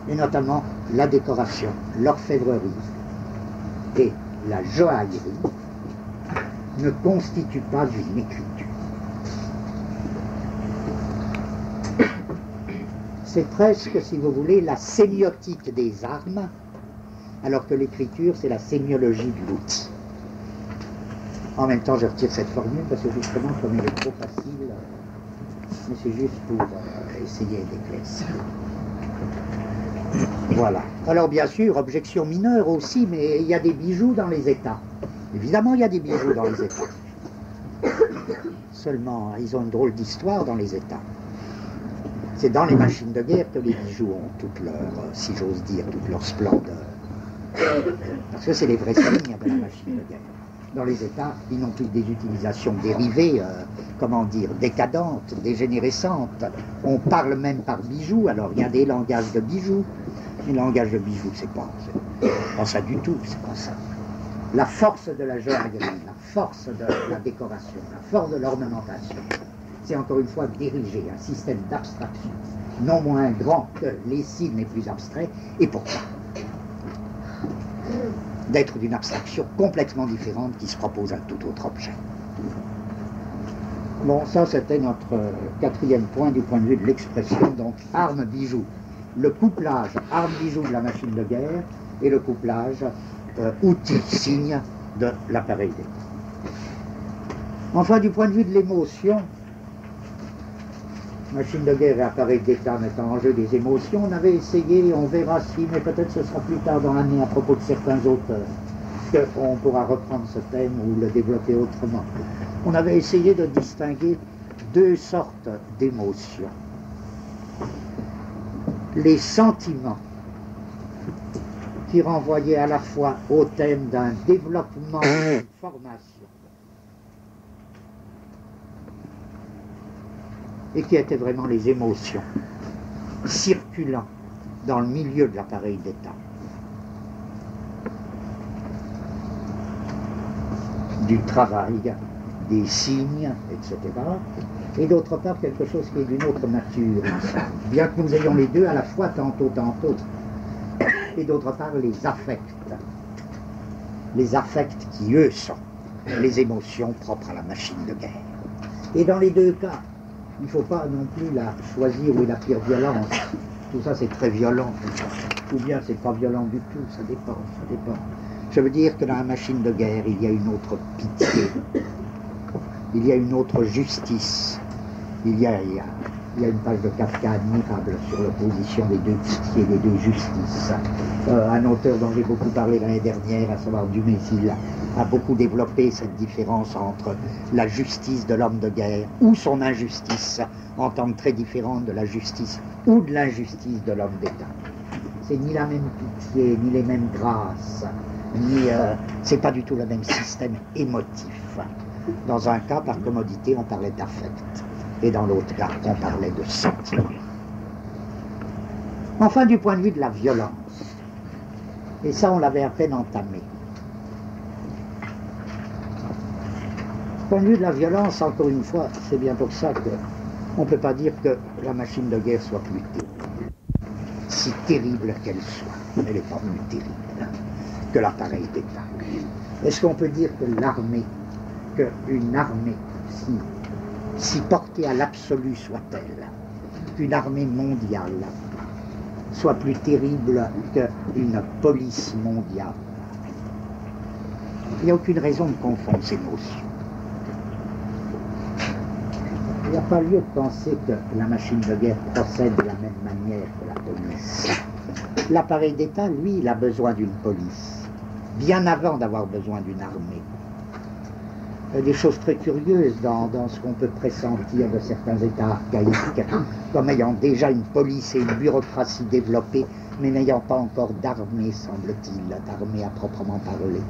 Et notamment la décoration, l'orfèvrerie et la joaillerie ne constituent pas une écriture. C'est presque, si vous voulez, la sémiotique des armes, alors que l'écriture, c'est la sémiologie de l'outil. En même temps, je retire cette formule parce que justement, comme elle est trop facile, mais c'est juste pour essayer d'éclaircir. Voilà. Alors bien sûr, objection mineure aussi, mais il y a des bijoux dans les États. Évidemment, il y a des bijoux dans les États. Seulement, ils ont une drôle d'histoire dans les États. C'est dans les machines de guerre que les bijoux ont toute leur, si j'ose dire, toute leur splendeur. Parce que c'est les vrais signes de la machine de guerre. Dans les États, ils n'ont plus des utilisations dérivées, comment dire, décadentes, dégénérescentes. On parle même par bijoux, alors il y a des langages de bijoux. Le langage de Bijou, c'est pas ça du tout, c'est pas ça. La force de la joaillerie, la force de la décoration, la force de l'ornementation, c'est encore une fois diriger un système d'abstraction, non moins grand que les signes les plus abstraits, et pourtant d'être d'une abstraction complètement différente qui se propose à tout autre objet. Bon, ça c'était notre quatrième point du point de vue de l'expression, donc arme-bijou. Le couplage arme-bijou de la machine de guerre et le couplage outil-signe de l'appareil d'État. Enfin, du point de vue de l'émotion, machine de guerre et appareil d'État mettant en jeu des émotions, on avait essayé, on verra si, mais peut-être ce sera plus tard dans l'année à propos de certains auteurs, qu'on pourra reprendre ce thème ou le développer autrement. On avait essayé de distinguer deux sortes d'émotions. Les sentiments qui renvoyaient à la fois au thème d'un développement, d'une formation, et qui étaient vraiment les émotions circulant dans le milieu de l'appareil d'État. Du travail, des signes, etc. Et d'autre part, quelque chose qui est d'une autre nature, bien que nous ayons les deux à la fois, tantôt. Et d'autre part, les affects. Les affects qui, eux, sont les émotions propres à la machine de guerre. Et dans les deux cas, il ne faut pas non plus la choisir où est la pire violence. Tout ça, c'est très violent. Ou bien, c'est pas violent du tout. Ça dépend. Je veux dire que dans la machine de guerre, il y a une autre pitié. Il y a une autre justice. Il y a une page de Kafka admirable sur l'opposition des deux pitiés, des deux justices. Un auteur dont j'ai beaucoup parlé l'année dernière, à savoir Dumézil, a beaucoup développé cette différence entre la justice de l'homme de guerre ou son injustice, en tant que très différente de la justice ou de l'injustice de l'homme d'État. C'est ni la même pitié, ni les mêmes grâces, c'est pas du tout le même système émotif. Dans un cas, par commodité, on parlait d'affect, et dans l'autre cas, on parlait de sentiment. Enfin, du point de vue de la violence, et ça, on l'avait à peine entamé. Du point de vue de la violence, encore une fois, c'est bien pour ça qu'on ne peut pas dire que la machine de guerre soit plus terrible. Si terrible qu'elle soit, elle n'est pas plus terrible que l'appareil d'État. Est-ce qu'on peut dire que l'armée, qu'une armée, si portée à l'absolu soit-elle, qu'une armée mondiale soit plus terrible qu'une police mondiale? Il n'y a aucune raison de confondre ces notions. Il n'y a pas lieu de penser que la machine de guerre procède de la même manière que la police. L'appareil d'État, lui, il a besoin d'une police, bien avant d'avoir besoin d'une armée. Il y a des choses très curieuses dans ce qu'on peut pressentir de certains États archaïques, comme ayant déjà une police et une bureaucratie développées, mais n'ayant pas encore d'armée, semble-t-il, d'armée à proprement parler.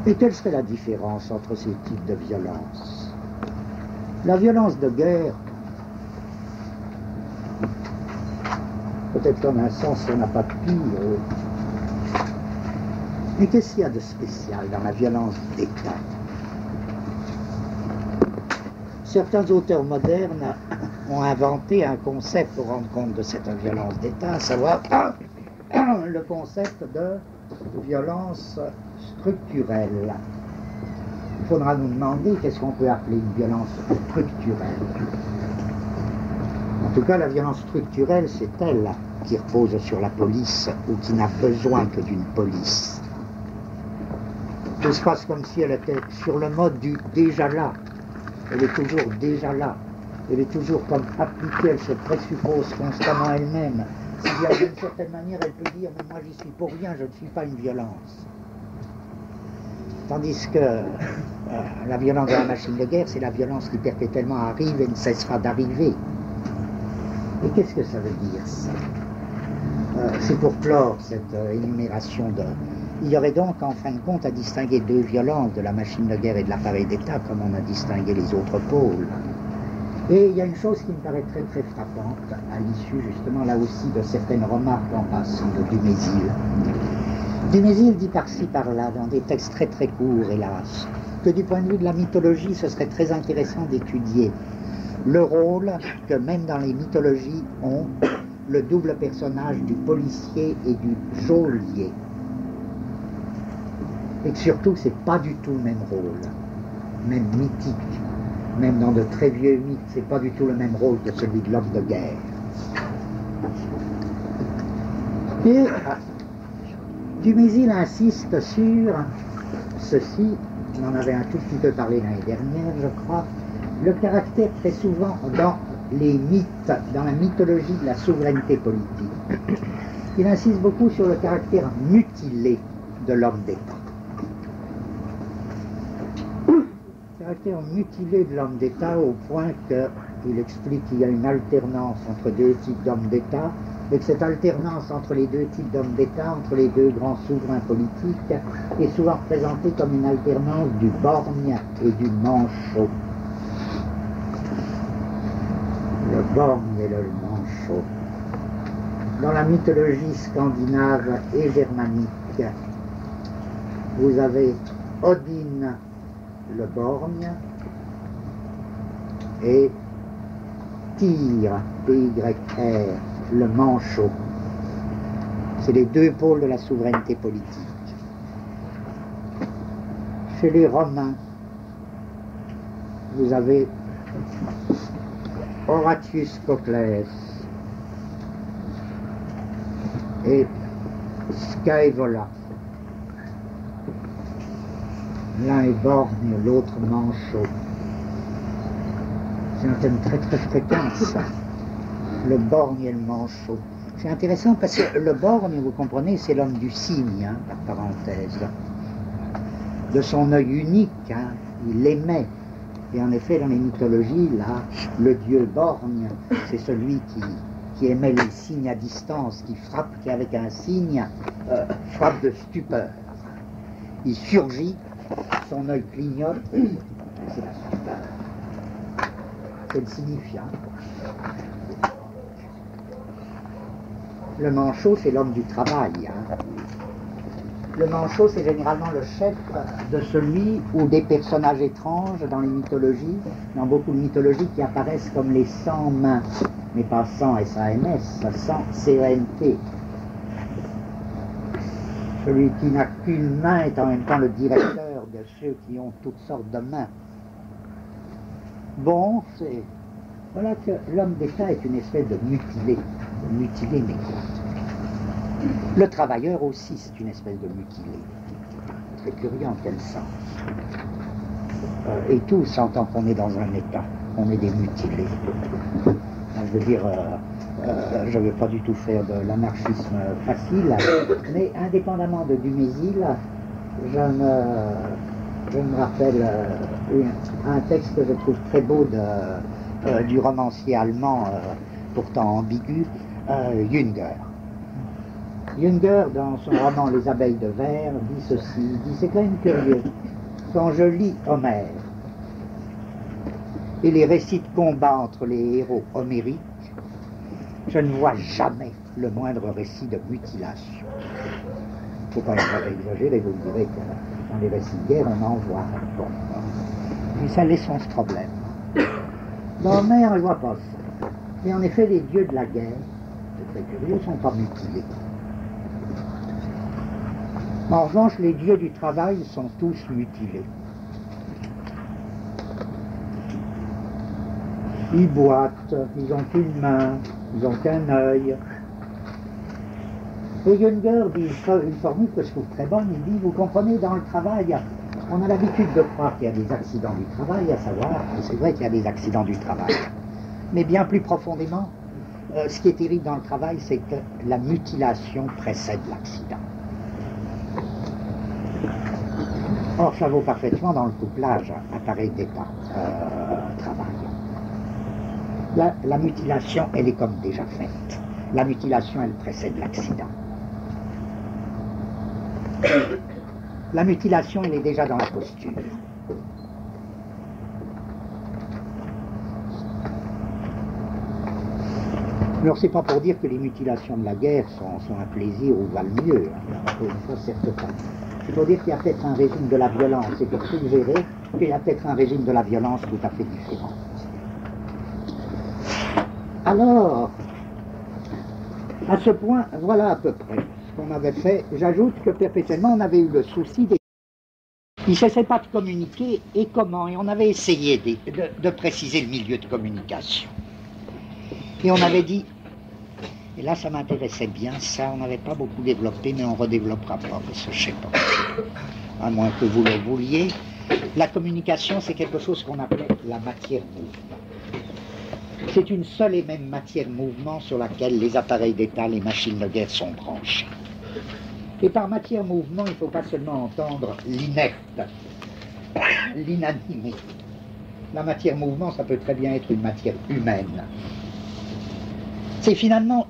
Et quelle serait la différence entre ces types de violence? La violence de guerre, peut-être qu'en un sens, on n'a pas de pire. Mais qu'est-ce qu'il y a de spécial dans la violence d'État? Certains auteurs modernes ont inventé un concept pour rendre compte de cette violence d'État, à savoir le concept de violence structurelle. Il faudra nous demander qu'est-ce qu'on peut appeler une violence structurelle. En tout cas, la violence structurelle, c'est elle qui repose sur la police ou qui n'a besoin que d'une police. Ça se passe comme si elle était sur le mode du déjà là. Elle est toujours déjà là. Elle est toujours comme appliquée, elle se présuppose constamment elle-même. Si bien d'une certaine manière, elle peut dire, mais moi j'y suis pour rien, je ne suis pas une violence. Tandis que la violence de la machine de guerre, c'est la violence qui perpétuellement arrive et ne cessera d'arriver. Et qu'est-ce que ça veut dire, ça? C'est pour clore cette énumération de... Il y aurait donc, en fin de compte, à distinguer deux violences de la machine de guerre et de l'appareil d'État, comme on a distingué les autres pôles. Et il y a une chose qui me paraît très très frappante, à l'issue justement là aussi de certaines remarques en passant de Dumézil. Dumézil dit par-ci par-là, dans des textes très très courts hélas, que du point de vue de la mythologie, ce serait très intéressant d'étudier le rôle que même dans les mythologies ont le double personnage du policier et du geôlier. Et que surtout, c'est pas du tout le même rôle, même mythique. Même dans de très vieux mythes, c'est pas du tout le même rôle que celui de l'homme de guerre. Et Dumézil insiste sur ceci, on en avait un tout petit peu parlé l'année dernière, je crois, le caractère très souvent dans les mythes, dans la mythologie de la souveraineté politique. Il insiste beaucoup sur le caractère mutilé de l'homme d'État. Caractère mutilé de l'homme d'État au point qu'il explique qu'il y a une alternance entre deux types d'hommes d'État et que cette alternance entre les deux types d'hommes d'État, entre les deux grands souverains politiques, est souvent représentée comme une alternance du borgne et du manchot. Le borgne et le manchot. Dans la mythologie scandinave et germanique, vous avez Odin, le borgne, et Tyr, T-Y-R, le manchot. C'est les deux pôles de la souveraineté politique. Chez les Romains, vous avez Horatius Cocles et Scaevola. L'un est borgne, l'autre manchot. C'est un thème très très fréquent, ça. Le borgne et le manchot. C'est intéressant parce que le borgne, vous comprenez, c'est l'homme du cygne, hein, par parenthèse. De son œil unique, hein, il aimait. Et en effet, dans les mythologies, là, le dieu borgne, c'est celui qui émet les signes à distance, qui frappe, qui avec un signe frappe de stupeur. Il surgit, son œil clignote, c'est la stupeur. C'est le signifiant. Le manchot, c'est l'homme du travail. Hein. Le manchot, c'est généralement le chef de celui ou des personnages étranges dans les mythologies, dans beaucoup de mythologies qui apparaissent comme les 100 mains, mais pas 100 S-A-M-S, 100 C-E-N-T. Celui qui n'a qu'une main est en même temps le directeur de ceux qui ont toutes sortes de mains. Bon, c'est... Voilà que l'homme d'État est une espèce de mutilé mais quoi. Le travailleur aussi, c'est une espèce de mutilé. Très curieux en quel sens. Et tous, en tant qu'on est dans un État, on est des mutilés. Je veux dire, je ne veux pas du tout faire de l'anarchisme facile, mais indépendamment de Dumézil, je me rappelle un texte que je trouve très beau du romancier allemand, pourtant ambigu, Jünger. Jünger, dans son roman Les abeilles de verre, dit ceci, il dit, c'est quand même curieux, quand je lis Homère et les récits de combat entre les héros homériques, je ne vois jamais le moindre récit de mutilation. Il ne faut pas exagérer, vous me direz que dans les récits de guerre, on en voit. Bon. Et ça laisse ce problème. Dans Homère, on ne voit pas ça. Et en effet, les dieux de la guerre, c'est très curieux, ne sont pas mutilés. En revanche, les dieux du travail sont tous mutilés. Ils boitent, ils ont une main, ils n'ont qu'un œil. Et Jünger dit une formule que je trouve très bonne, il dit, vous comprenez, dans le travail, on a l'habitude de croire qu'il y a des accidents du travail, à savoir, et c'est vrai qu'il y a des accidents du travail, mais bien plus profondément, ce qui est terrible dans le travail, c'est que la mutilation précède l'accident. Or, ça vaut parfaitement dans le couplage appareil d'État, travail. La mutilation, elle est comme déjà faite. La mutilation, elle précède l'accident. La mutilation, elle est déjà dans la posture. Alors c'est pas pour dire que les mutilations de la guerre sont un plaisir ou valent mieux, hein. Encore une fois, certes pas. C'est pour dire qu'il y a peut-être un régime de la violence et pour suggérer qu'il y a peut-être un régime de la violence tout à fait différent. Alors, à ce point, voilà à peu près ce qu'on avait fait. J'ajoute que perpétuellement on avait eu le souci des... Il ne cessait pas de communiquer et comment, et on avait essayé de préciser le milieu de communication. Et on avait dit, et là ça m'intéressait bien, ça on n'avait pas beaucoup développé, mais on ne redéveloppera pas, parce que je ne sais pas, à moins que vous le vouliez. La communication, c'est quelque chose qu'on appelait la matière-mouvement. C'est une seule et même matière-mouvement sur laquelle les appareils d'État, les machines de guerre sont branchés. Et par matière-mouvement, il ne faut pas seulement entendre l'inerte, l'inanimé. La matière-mouvement, ça peut très bien être une matière humaine. C'est finalement,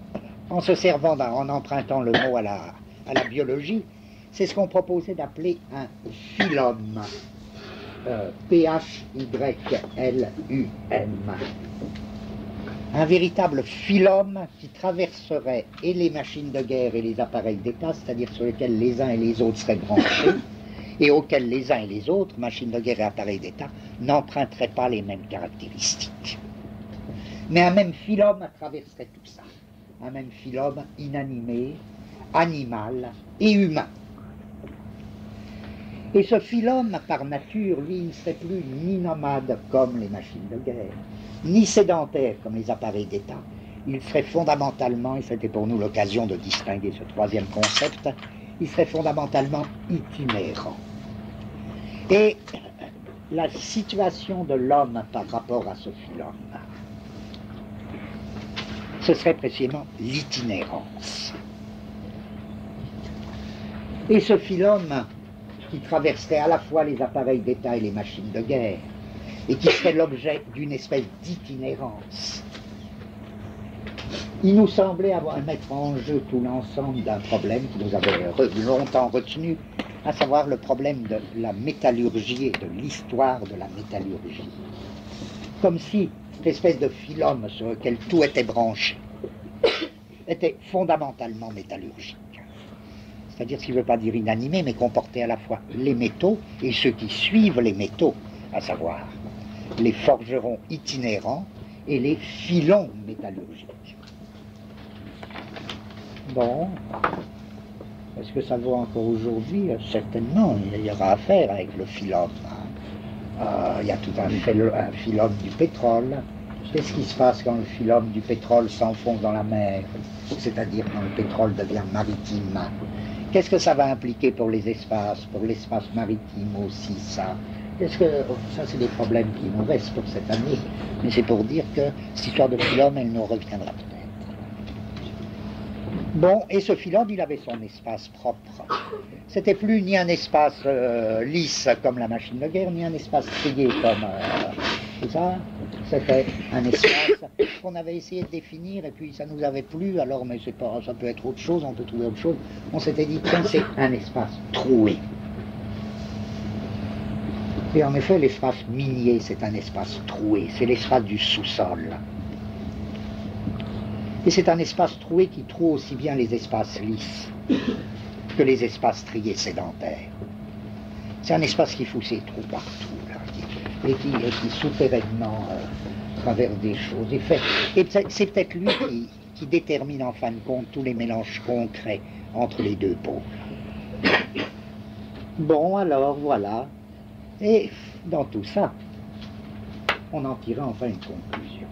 en se servant, en empruntant le mot à la biologie, c'est ce qu'on proposait d'appeler un phylum. P-H-Y-L-U-M. Un véritable phylum qui traverserait et les machines de guerre et les appareils d'État, c'est-à-dire sur lesquels les uns et les autres seraient branchés, et auxquels les uns et les autres, machines de guerre et appareils d'État, n'emprunteraient pas les mêmes caractéristiques. Mais un même phylum traverserait tout ça. Un même phylum inanimé, animal et humain. Et ce phylum, par nature, lui, ne serait plus ni nomade comme les machines de guerre, ni sédentaire comme les appareils d'État. Il serait fondamentalement, et c'était pour nous l'occasion de distinguer ce troisième concept, il serait fondamentalement itinérant. Et la situation de l'homme par rapport à ce phylum, ce serait précisément l'itinérance. Et ce phylum qui traverserait à la fois les appareils d'État et les machines de guerre, et qui serait l'objet d'une espèce d'itinérance. Il nous semblait avoir à mettre en jeu tout l'ensemble d'un problème qui nous avait longtemps retenu, à savoir le problème de la métallurgie et de l'histoire de la métallurgie. Comme si cette espèce de phylum sur lequel tout était branché était fondamentalement métallurgique. C'est-à-dire, ce qui ne veut pas dire inanimé, mais comporter à la fois les métaux et ceux qui suivent les métaux, à savoir les forgerons itinérants et les filons métallurgiques. Bon, est-ce que ça vaut encore aujourd'hui? Certainement, il y aura affaire avec le phylum. Il y a tout un phylum du pétrole. Qu'est-ce qui se passe quand le phylum du pétrole s'enfonce dans la mer? C'est-à-dire quand le pétrole devient maritime. Qu'est-ce que ça va impliquer pour les espaces, pour l'espace maritime aussi, ça? Ça, c'est des problèmes qui nous restent pour cette année, mais c'est pour dire que cette histoire de phylum, elle nous reviendra peut-être. Bon, et ce phylum, il avait son espace propre. C'était plus ni un espace lisse comme la machine de guerre, ni un espace trié comme tout ça. C'était un espace qu'on avait essayé de définir, et puis ça nous avait plu, alors mais c'est pas, ça peut être autre chose, on peut trouver autre chose. On s'était dit, tiens, c'est un espace troué. Et en effet, l'espace minier, c'est un espace troué, c'est l'espace du sous-sol. Et c'est un espace troué qui troue aussi bien les espaces lisses que les espaces triés sédentaires. C'est un espace qui fout ses trous partout, là, et qui souterrainement traverse des choses. Et c'est peut-être lui qui détermine en fin de compte tous les mélanges concrets entre les deux pôles. Bon, alors voilà. Et dans tout ça, on en tirait enfin une conclusion.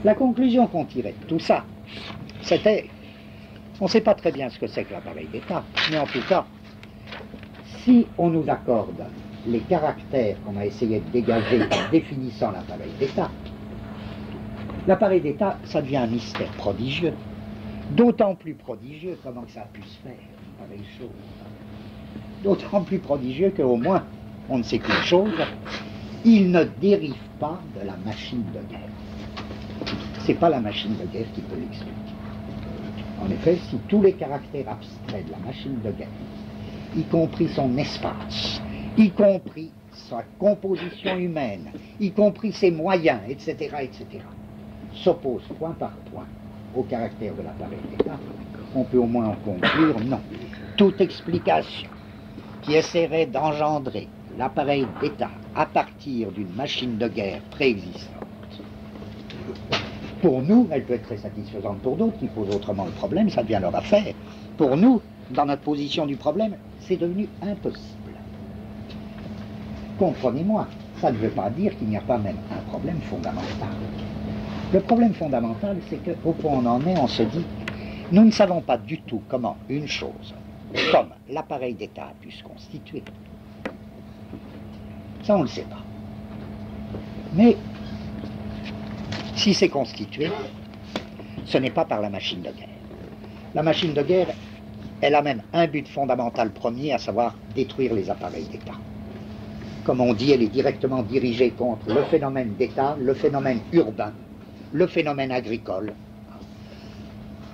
La conclusion qu'on tirait de tout ça, c'était, on ne sait pas très bien ce que c'est que l'appareil d'État, mais en tout cas, si on nous accorde les caractères qu'on a essayé de dégager en définissant l'appareil d'État, ça devient un mystère prodigieux. D'autant plus prodigieux, comment ça a pu se faire, pareille chose. D'autant plus prodigieux qu'au moins, on ne sait qu'une chose, il ne dérive pas de la machine de guerre. C'est pas la machine de guerre qui peut l'expliquer. En effet, si tous les caractères abstraits de la machine de guerre, y compris son espace, y compris sa composition humaine, y compris ses moyens, etc., s'oppose point par point au caractère de l'appareil d'État, on peut au moins en conclure non. Toute explication qui essaierait d'engendrer l'appareil d'État à partir d'une machine de guerre préexistante, pour nous, elle peut être très satisfaisante pour d'autres qui posent autrement le problème, ça devient leur affaire. Pour nous, dans notre position du problème, c'est devenu impossible. Comprenez-moi, ça ne veut pas dire qu'il n'y a pas même un problème fondamental. Le problème fondamental, c'est qu'au point où on en est, on se dit, nous ne savons pas du tout comment une chose, comme l'appareil d'État a pu se constituer. Ça, on ne le sait pas. Mais, si c'est constitué, ce n'est pas par la machine de guerre. La machine de guerre, elle a même un but fondamental premier, à savoir détruire les appareils d'État. Comme on dit, elle est directement dirigée contre le phénomène d'État, le phénomène urbain, le phénomène agricole.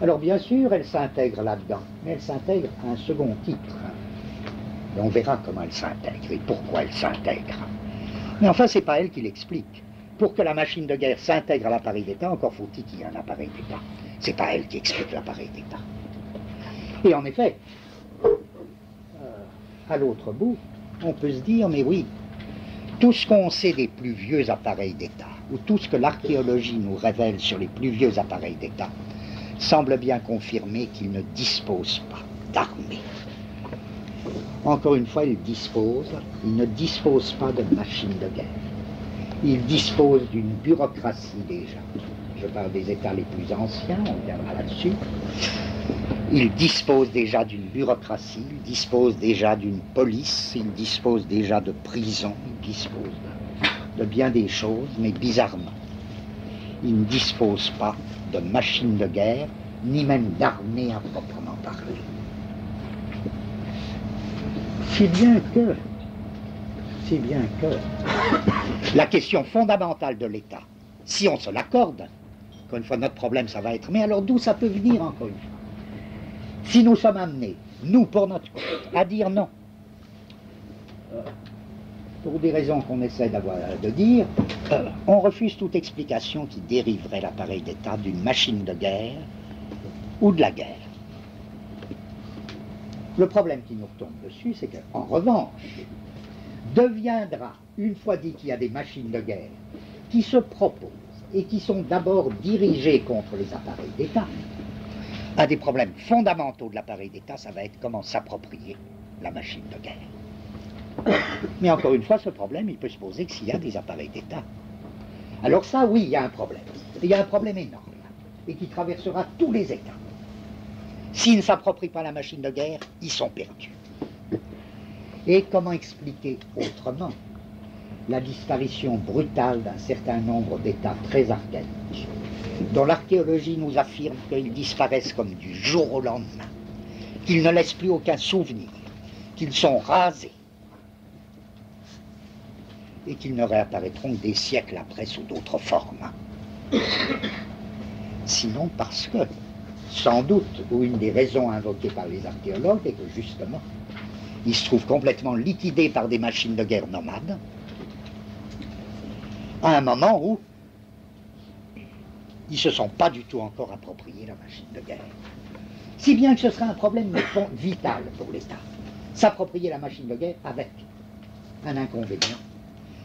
Alors bien sûr, elle s'intègre là-dedans, mais elle s'intègre à un second titre. Et on verra comment elle s'intègre et pourquoi elle s'intègre. Mais enfin, ce n'est pas elle qui l'explique. Pour que la machine de guerre s'intègre à l'appareil d'État, encore faut-il qu'il y ait un appareil d'État. Ce n'est pas elle qui explique l'appareil d'État. Et en effet, à l'autre bout, on peut se dire, mais oui, tout ce qu'on sait des plus vieux appareils d'État, ou tout ce que l'archéologie nous révèle sur les plus vieux appareils d'État, semble bien confirmer qu'ils ne disposent pas d'armée. Encore une fois, ils ne disposent pas de machines de guerre. Ils disposent d'une bureaucratie déjà. Je parle des États les plus anciens, on viendra là-dessus. Ils disposent déjà d'une bureaucratie, ils disposent déjà d'une police, ils disposent déjà de prisons, ils disposent de bien des choses, mais bizarrement, ils ne disposent pas de machines de guerre, ni même d'armée à proprement parler. Si bien que la question fondamentale de l'État, si on se l'accorde, encore une fois notre problème ça va être, mais alors d'où ça peut venir encore une fois? Si nous sommes amenés, nous pour notre compte, à dire non, pour des raisons qu'on essaie de dire, on refuse toute explication qui dériverait l'appareil d'État d'une machine de guerre ou de la guerre. Le problème qui nous retombe dessus, c'est qu'en revanche, deviendra, une fois dit qu'il y a des machines de guerre qui se proposent et qui sont d'abord dirigées contre les appareils d'État, un des problèmes fondamentaux de l'appareil d'État, ça va être comment s'approprier la machine de guerre. Mais encore une fois, ce problème, il peut se poser que s'il y a des appareils d'État. Alors ça, oui, il y a un problème. Il y a un problème énorme, et qui traversera tous les États. S'ils ne s'approprient pas la machine de guerre, ils sont perdus. Et comment expliquer autrement la disparition brutale d'un certain nombre d'États très archaïques, dont l'archéologie nous affirme qu'ils disparaissent comme du jour au lendemain, qu'ils ne laissent plus aucun souvenir, qu'ils sont rasés, et qu'ils ne réapparaîtront que des siècles après sous d'autres formes. Sinon parce que, sans doute, ou une des raisons invoquées par les archéologues est que justement, ils se trouvent complètement liquidés par des machines de guerre nomades, à un moment où ils ne se sont pas du tout encore appropriés la machine de guerre. Si bien que ce sera un problème vital pour l'État. S'approprier la machine de guerre avec un inconvénient,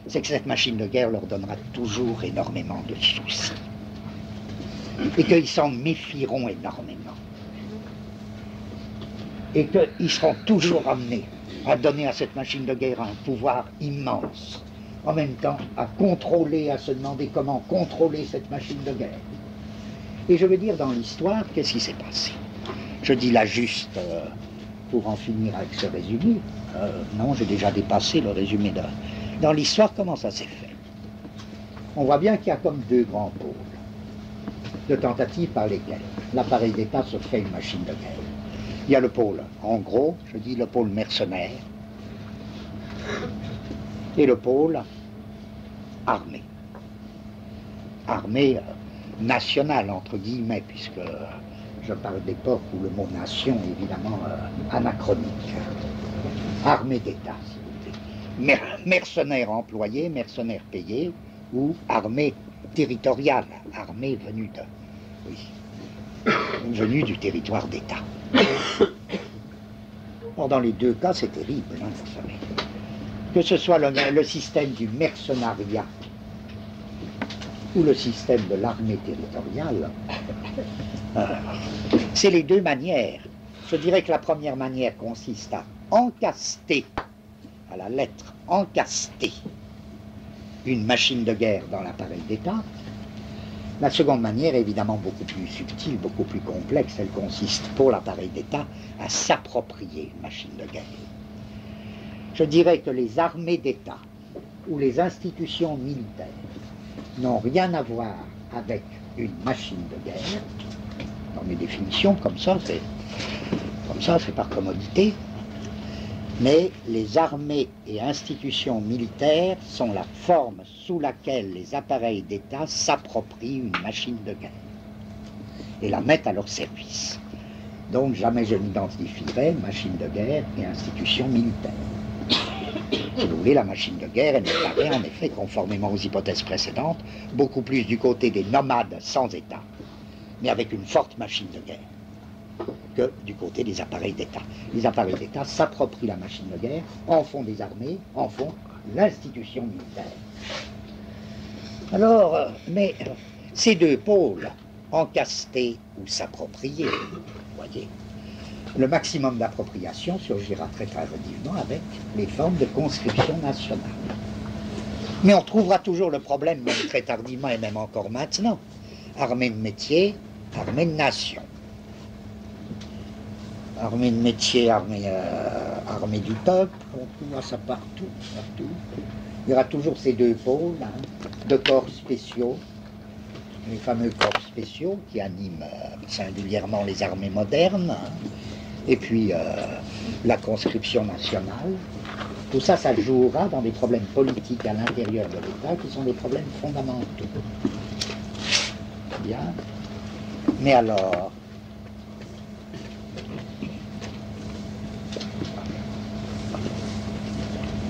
c'est que cette machine de guerre leur donnera toujours énormément de soucis. Et qu'ils s'en méfieront énormément. Et qu'ils seront toujours amenés à donner à cette machine de guerre un pouvoir immense. En même temps, à contrôler, à se demander comment contrôler cette machine de guerre. Et je veux dire, dans l'histoire, qu'est-ce qui s'est passé? Je dis là juste, pour en finir avec ce résumé, non, j'ai déjà dépassé le résumé dans l'histoire, comment ça s'est fait? On voit bien qu'il y a comme deux grands pôles de tentatives par lesquelles l'appareil d'État se fait une machine de guerre. Il y a le pôle, en gros, je dis le pôle mercenaire, et le pôle armé. Armée nationale, entre guillemets, puisque je parle d'époque où le mot nation est évidemment anachronique. Armée d'État, si vous voulez. Mercenaires employés, mercenaires payés, ou armée territoriale, armée venue du territoire d'État. Or, dans les deux cas, c'est terrible, hein, vous savez. Que ce soit le système du mercenariat ou le système de l'armée territoriale, c'est les deux manières. Je dirais que la première manière consiste à encaster, à la lettre, encaster une machine de guerre dans l'appareil d'État. La seconde manière est évidemment beaucoup plus subtile, beaucoup plus complexe. Elle consiste pour l'appareil d'État à s'approprier une machine de guerre. Je dirais que les armées d'État ou les institutions militaires n'ont rien à voir avec une machine de guerre. Dans mes définitions, comme ça, c'est par commodité. Mais les armées et institutions militaires sont la forme sous laquelle les appareils d'État s'approprient une machine de guerre et la mettent à leur service. Donc jamais je n'identifierai machine de guerre et institution militaire. Si vous voulez, la machine de guerre, elle me paraît en effet, conformément aux hypothèses précédentes, beaucoup plus du côté des nomades sans État, mais avec une forte machine de guerre, que du côté des appareils d'État. Les appareils d'État s'approprient la machine de guerre, en font des armées, en font l'institution militaire. Alors, mais ces deux pôles, encaster ou s'approprier, vous voyez, le maximum d'appropriation surgira très tardivement avec les formes de conscription nationale. Mais on trouvera toujours le problème, même très tardivement et même encore maintenant. Armée de métier, armée de nation. Armée de métier, armée du peuple, on trouvera ça partout. Il y aura toujours ces deux pôles, hein, de corps spéciaux, les fameux corps spéciaux qui animent singulièrement les armées modernes, hein, et puis la conscription nationale. Tout ça, ça jouera dans des problèmes politiques à l'intérieur de l'État qui sont des problèmes fondamentaux. Bien. Mais alors,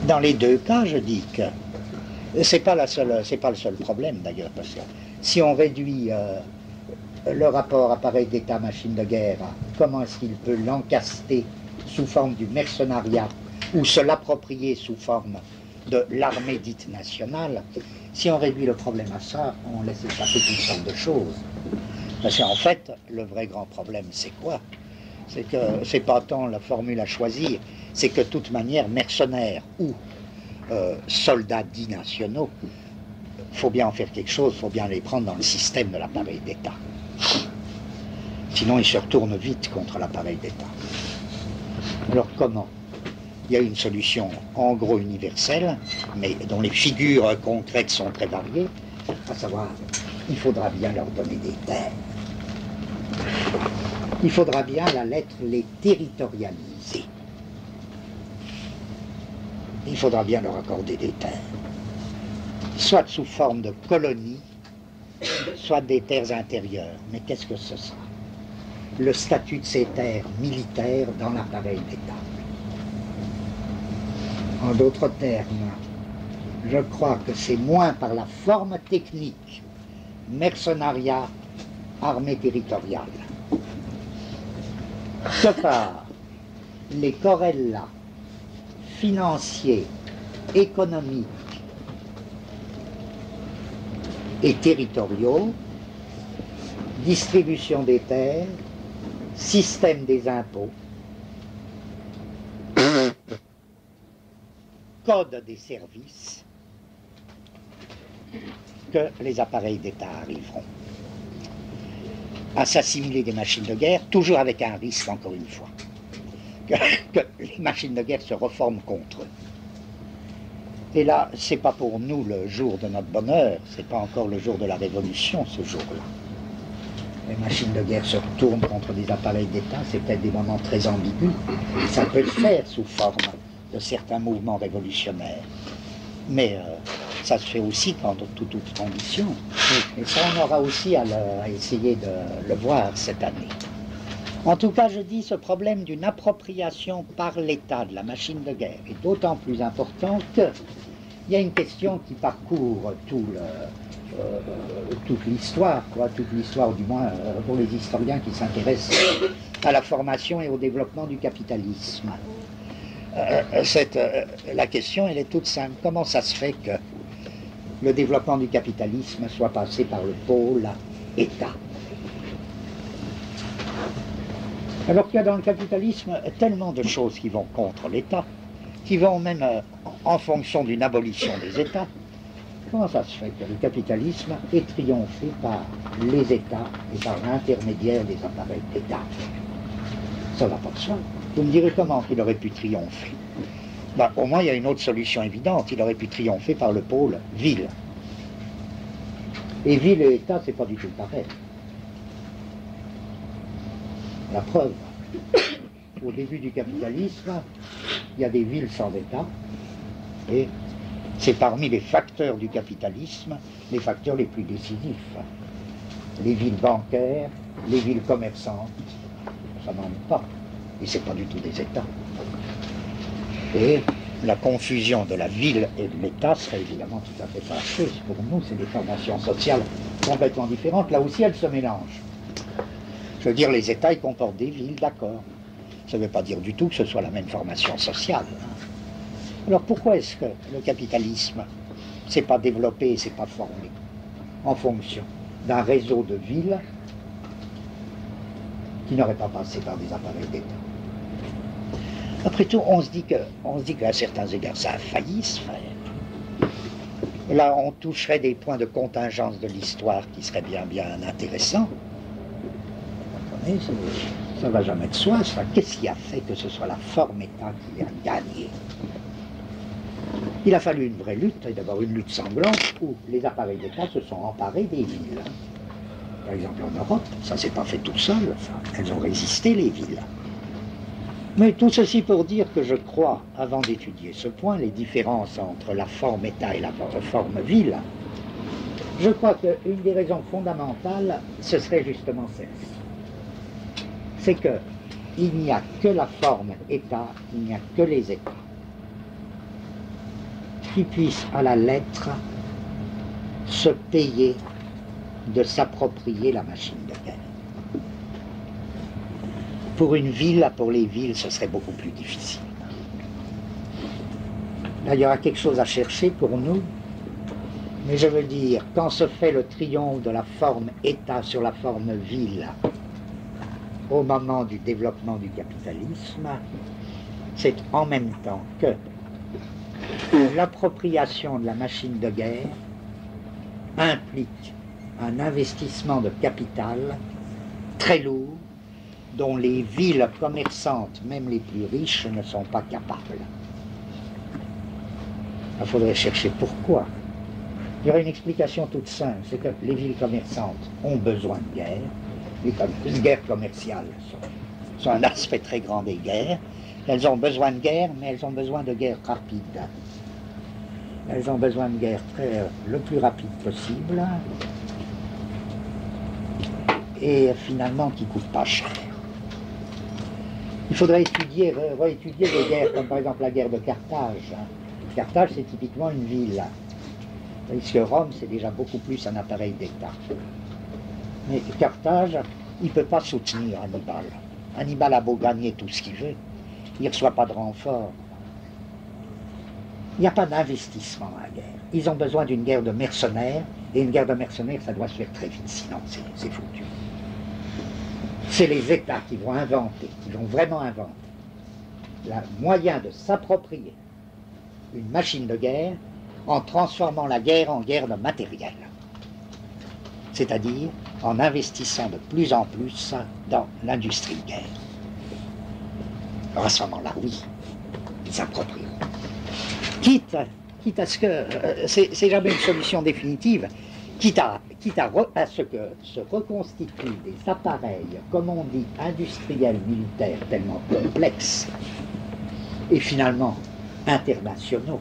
dans les deux cas, je dis que c'est pas le seul problème d'ailleurs, parce que si on réduit le rapport appareil d'État, machine de guerre, comment est-ce qu'il peut l'encaster sous forme du mercenariat ou se l'approprier sous forme de l'armée dite nationale, si on réduit le problème à ça, on laisse échapper toutes sortes de choses. Parce qu'en fait, le vrai grand problème, c'est quoi? C'est que c'est pas tant la formule à choisir, c'est que de toute manière, mercenaires ou soldats dits nationaux, il faut bien en faire quelque chose, il faut bien les prendre dans le système de l'appareil d'État. Sinon, ils se retournent vite contre l'appareil d'État. Alors comment? Il y a une solution en gros universelle, mais dont les figures concrètes sont très variées, à savoir, il faudra bien leur donner des terres. Il faudra bien, à la lettre, les territorialiser. Il faudra bien leur accorder des terres, soit sous forme de colonies, soit des terres intérieures. Mais qu'est-ce que ce sera? Le statut de ces terres militaires dans l'appareil d'État. En d'autres termes, je crois que c'est moins par la forme technique, mercenariat, armée territoriale, que par les corrélats financiers, économiques et territoriaux, distribution des terres, système des impôts, code des services, que les appareils d'État arriveront à s'assimiler des machines de guerre, toujours avec un risque, encore une fois, que les machines de guerre se reforment contre eux. Et là, c'est pas pour nous le jour de notre bonheur, c'est pas encore le jour de la révolution, ce jour-là. Les machines de guerre se retournent contre des appareils d'État, c'est peut-être des moments très ambigus, ça peut se faire sous forme de certains mouvements révolutionnaires. Mais ça se fait aussi dans toutes conditions. Et ça, on aura aussi à essayer de le voir cette année. En tout cas, je dis, ce problème d'une appropriation par l'État de la machine de guerre est d'autant plus important que il y a une question qui parcourt toute l'histoire, toute l'histoire du moins pour les historiens qui s'intéressent à la formation et au développement du capitalisme. La question, elle est toute simple. Comment ça se fait que le développement du capitalisme soit passé par le pôle État? Alors qu'il y a dans le capitalisme tellement de choses qui vont contre l'État, qui vont même en fonction d'une abolition des États. Comment ça se fait que le capitalisme est triomphé par les États et par l'intermédiaire des appareils d'État? Ça va pas de soi. Vous me direz comment qu'il aurait pu triompher? Ben, au moins, il y a une autre solution évidente. Il aurait pu triompher par le pôle ville. Et ville et État, c'est pas du tout pareil. La preuve, au début du capitalisme, il y a des villes sans État, et c'est parmi les facteurs du capitalisme les facteurs les plus décisifs. Les villes bancaires, les villes commerçantes, ça n'en est pas, et c'est pas du tout des États. Et la confusion de la ville et de l'État serait évidemment tout à fait fâcheuse. Pour nous, c'est des formations sociales complètement différentes. Là aussi, elles se mélangent. Je veux dire, les États, ils comportent des villes, d'accord. Ça ne veut pas dire du tout que ce soit la même formation sociale. Alors pourquoi est-ce que le capitalisme ne s'est pas développé et s'est pas formé en fonction d'un réseau de villes qui n'aurait pas passé par des appareils d'État? Après tout, on se dit qu'à certains égards, ça a failli se faire. Là, on toucherait des points de contingence de l'histoire qui seraient bien intéressants. Mais ça ne va jamais de soi, ça. Qu'est-ce qui a fait que ce soit la forme État qui a gagné? Il a fallu une vraie lutte, et d'abord une lutte sanglante, où les appareils d'État se sont emparés des villes. Par exemple, en Europe, ça ne s'est pas fait tout seul, elles ont résisté, les villes. Mais tout ceci pour dire que je crois, avant d'étudier ce point, les différences entre la forme État et la forme ville, je crois qu'une des raisons fondamentales, ce serait justement celle-ci. C'est qu'il n'y a que la forme État, il n'y a que les États qui puissent à la lettre se payer de s'approprier la machine de guerre. Pour une ville, pour les villes, ce serait beaucoup plus difficile. Là, il y aura quelque chose à chercher pour nous, mais je veux dire, quand se fait le triomphe de la forme État sur la forme ville, au moment du développement du capitalisme, c'est en même temps que l'appropriation de la machine de guerre implique un investissement de capital très lourd dont les villes commerçantes, même les plus riches, ne sont pas capables. Il faudrait chercher pourquoi. Il y aurait une explication toute simple, c'est que les villes commerçantes ont besoin de guerre. Les guerres commerciales sont un aspect très grand des guerres. Elles ont besoin de guerre, mais elles ont besoin de guerre rapide. Elles ont besoin de guerre le plus rapide possible et finalement qui ne coûte pas cher. Il faudrait réétudier des guerres comme par exemple la guerre de Carthage. Carthage, c'est typiquement une ville. Parce que Rome, c'est déjà beaucoup plus un appareil d'État. Mais Carthage, il ne peut pas soutenir Hannibal. Hannibal a beau gagner tout ce qu'il veut, il ne reçoit pas de renfort. Il n'y a pas d'investissement à la guerre. Ils ont besoin d'une guerre de mercenaires, et une guerre de mercenaires, ça doit se faire très vite, sinon c'est foutu. C'est les États qui vont inventer, qui vont vraiment inventer, le moyen de s'approprier une machine de guerre en transformant la guerre en guerre de matériel. C'est-à-dire en investissant de plus en plus dans l'industrie de guerre. Alors à ce moment-là, oui, ils s'approprient. Quitte à ce que, c'est jamais une solution définitive, quitte à ce que se reconstituent des appareils, comme on dit, industriels, militaires, tellement complexes, et finalement internationaux,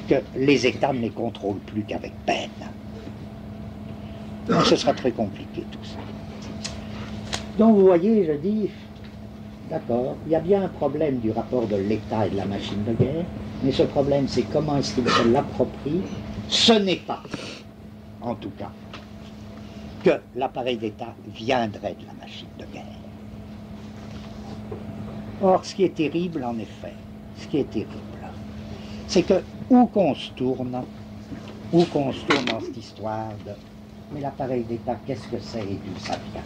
que les États ne les contrôlent plus qu'avec peine. Donc ce sera très compliqué tout ça. Donc vous voyez, je dis, D'accord, il y a bien un problème du rapport de l'État et de la machine de guerre, mais ce problème, c'est comment est-ce qu'il se l'approprie. Ce n'est pas, en tout cas, que l'appareil d'État viendrait de la machine de guerre. Or, ce qui est terrible, en effet, ce qui est terrible, c'est que où qu'on se tourne dans cette histoire de « mais l'appareil d'État, qu'est-ce que c'est et d'où ça vient ?»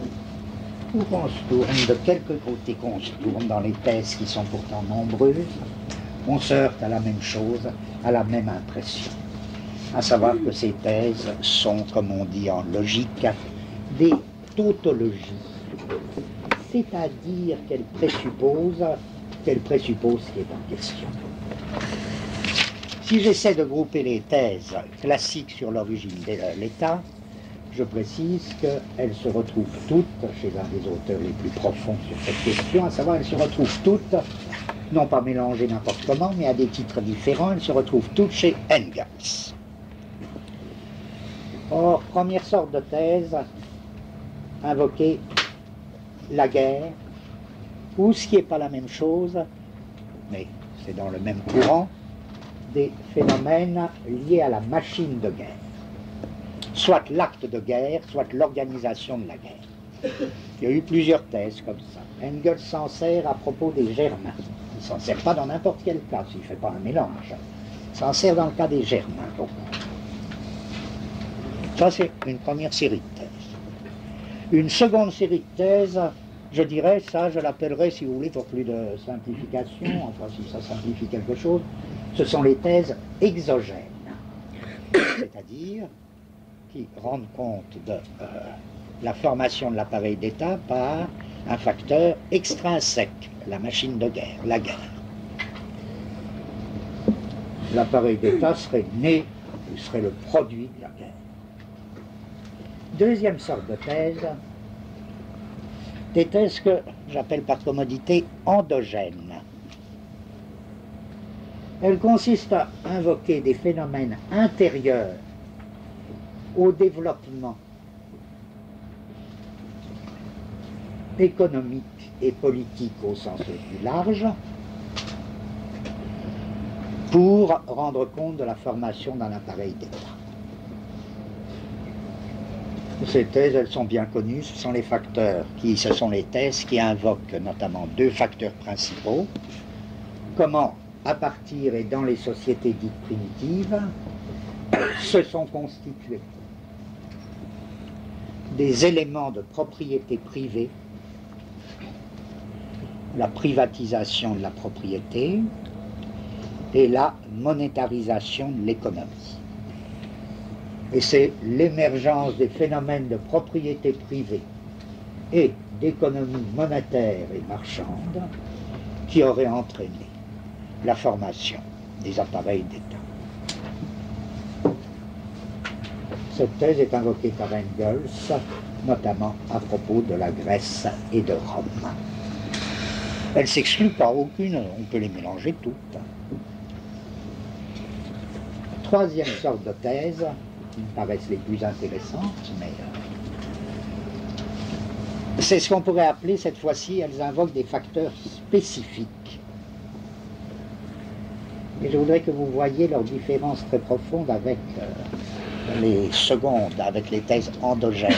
Où qu'on se tourne, de quelque côté qu'on se tourne, dans les thèses qui sont pourtant nombreuses, on se heurte à la même chose, à la même impression. À savoir que ces thèses sont, comme on dit en logique, des tautologies. C'est-à-dire qu'elles présupposent ce qui est en question. Si j'essaie de grouper les thèses classiques sur l'origine de l'État, je précise qu'elles se retrouvent toutes, chez un des auteurs les plus profonds sur cette question, à savoir elles se retrouvent toutes, non pas mélangées n'importe comment, mais à des titres différents, elles se retrouvent toutes chez Engels. Or, première sorte de thèse, invoquer la guerre, ou ce qui n'est pas la même chose, mais c'est dans le même courant, des phénomènes liés à la machine de guerre. Soit l'acte de guerre, soit l'organisation de la guerre. Il y a eu plusieurs thèses comme ça. Engels s'en sert à propos des Germains. Il ne s'en sert pas dans n'importe quel cas, s'il ne fait pas un mélange. Il s'en sert dans le cas des Germains. Donc. Ça, c'est une première série de thèses. Une seconde série de thèses, je dirais, ça, je l'appellerai, si vous voulez, pour plus de simplification, enfin, si ça simplifie quelque chose, ce sont les thèses exogènes. C'est-à-dire qui rendent compte de la formation de l'appareil d'État par un facteur extrinsèque, la machine de guerre, la guerre. L'appareil d'État serait né, il serait le produit de la guerre. Deuxième sorte de thèse, des thèses que j'appelle par commodité endogènes. Elles consistent à invoquer des phénomènes intérieurs au développement économique et politique au sens le plus large, pour rendre compte de la formation d'un appareil d'État. Ces thèses, elles sont bien connues, ce sont les thèses qui invoquent notamment deux facteurs principaux. Comment, à partir et dans les sociétés dites primitives, se sont constitués des éléments de propriété privée, la privatisation de la propriété et la monétarisation de l'économie. Et c'est l'émergence des phénomènes de propriété privée et d'économie monétaire et marchande qui aurait entraîné la formation des appareils d'État. Cette thèse est invoquée par Engels, notamment à propos de la Grèce et de Rome. Elle ne s'exclut pas aucune, on peut les mélanger toutes. Troisième sorte de thèse, qui me paraissent les plus intéressantes, mais c'est ce qu'on pourrait appeler, cette fois-ci, elles invoquent des facteurs spécifiques. Et je voudrais que vous voyiez leur différence très profonde avec les secondes, avec les thèses endogènes.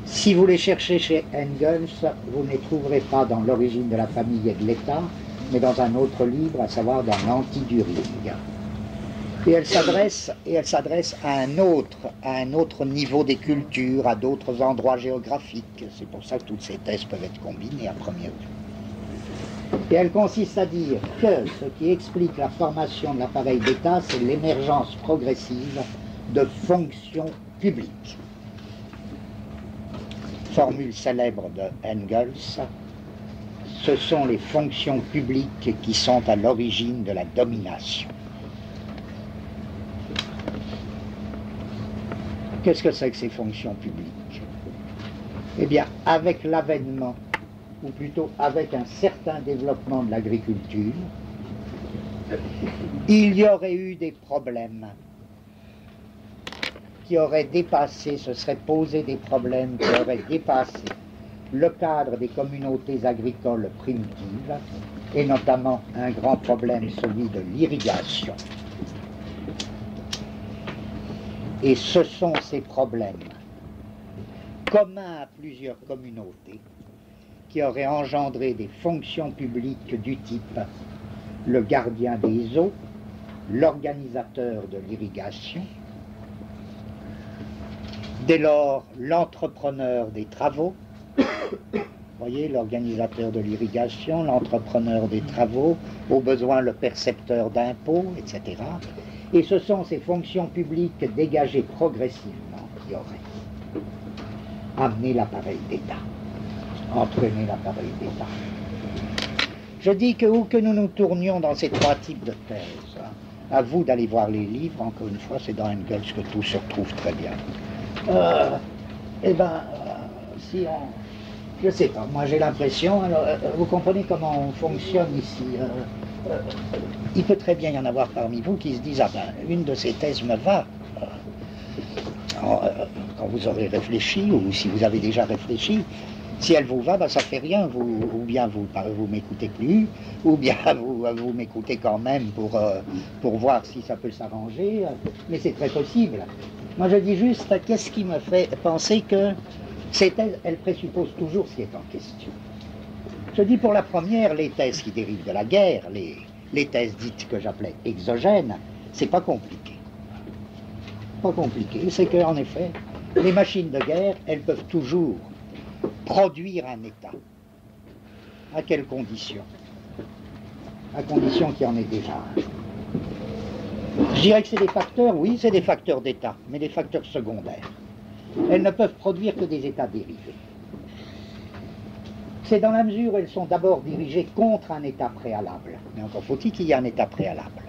Si vous les cherchez chez Engels, vous ne les trouverez pas dans l'origine de la famille et de l'État, mais dans un autre livre, à savoir dans l'Anti-Düring. Et elle s'adresse à un autre niveau des cultures, à d'autres endroits géographiques. C'est pour ça que toutes ces thèses peuvent être combinées à première vue. Et elle consiste à dire que ce qui explique la formation de l'appareil d'État, c'est l'émergence progressive de fonctions publiques. Formule célèbre de Engels, ce sont les fonctions publiques qui sont à l'origine de la domination. Qu'est-ce que c'est que ces fonctions publiques? Eh bien, avec l'avènement, ou plutôt avec un certain développement de l'agriculture, il y aurait eu des problèmes qui auraient dépassé, se seraient posés des problèmes qui auraient dépassé le cadre des communautés agricoles primitives, et notamment un grand problème, celui de l'irrigation. Et ce sont ces problèmes communs à plusieurs communautés qui auraient engendré des fonctions publiques du type le gardien des eaux, l'organisateur de l'irrigation, dès lors l'entrepreneur des travaux, vous voyez, l'organisateur de l'irrigation, l'entrepreneur des travaux, au besoin le percepteur d'impôts, etc. Et ce sont ces fonctions publiques dégagées progressivement qui auraient amené l'appareil d'État, entraîné l'appareil d'État. Je dis que où que nous nous tournions dans ces trois types de thèses, hein, à vous d'aller voir les livres, encore une fois, c'est dans Engels que tout se retrouve très bien. Si on... Je sais pas, moi j'ai l'impression, alors vous comprenez comment on fonctionne ici. Il peut très bien y en avoir parmi vous qui se disent, ah ben, une de ces thèses me va. Quand vous aurez réfléchi, ou si vous avez déjà réfléchi, si elle vous va, ben, ça fait rien, ou bien vous m'écoutez plus, ou bien vous m'écoutez quand même pour voir si ça peut s'arranger, mais c'est très possible. Moi je dis juste, qu'est-ce qui me fait penser que ces thèses, elles présupposent toujours ce qui est en question. Je dis pour la première, les thèses qui dérivent de la guerre, les thèses dites que j'appelais exogènes, c'est pas compliqué. Pas compliqué, c'est qu'en effet, les machines de guerre, elles peuvent toujours produire un État. À quelles conditions? À condition qu'il y en ait déjà un. Je dirais que c'est des facteurs, oui, c'est des facteurs d'État, mais des facteurs secondaires. Elles ne peuvent produire que des États dérivés. C'est dans la mesure où elles sont d'abord dirigées contre un État préalable, mais encore faut-il qu'il y ait un État préalable,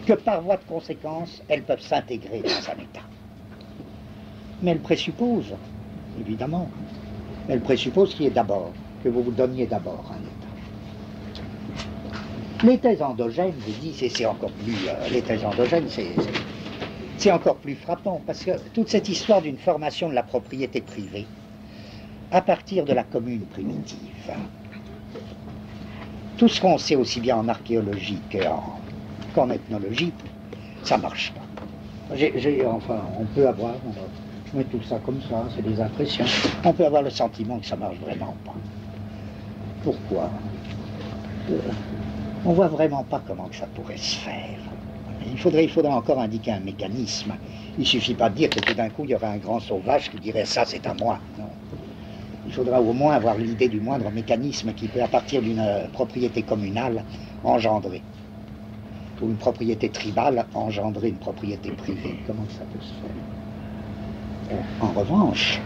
que par voie de conséquence, elles peuvent s'intégrer dans un État. Mais elles présupposent, évidemment, elles présupposent qu'il y ait d'abord, que vous vous donniez d'abord un État. Les thèses endogènes, je dis, c'est encore plus... les thèses endogènes, c'est encore plus frappant, parce que toute cette histoire d'une formation de la propriété privée, à partir de la commune primitive, tout ce qu'on sait aussi bien en archéologie qu'en ethnologie, ça ne marche pas. Enfin, on peut avoir, je mets tout ça comme ça, c'est des impressions, on peut avoir le sentiment que ça ne marche vraiment pas. Pourquoi? On ne voit vraiment pas comment que ça pourrait se faire. Il faudrait encore indiquer un mécanisme. Il ne suffit pas de dire que tout d'un coup, il y aurait un grand sauvage qui dirait « ça, c'est à moi ». Non. Il faudra au moins avoir l'idée du moindre mécanisme qui peut, à partir d'une propriété communale, engendrer. Ou une propriété tribale, engendrer une propriété privée. Comment ça peut se faire? En revanche,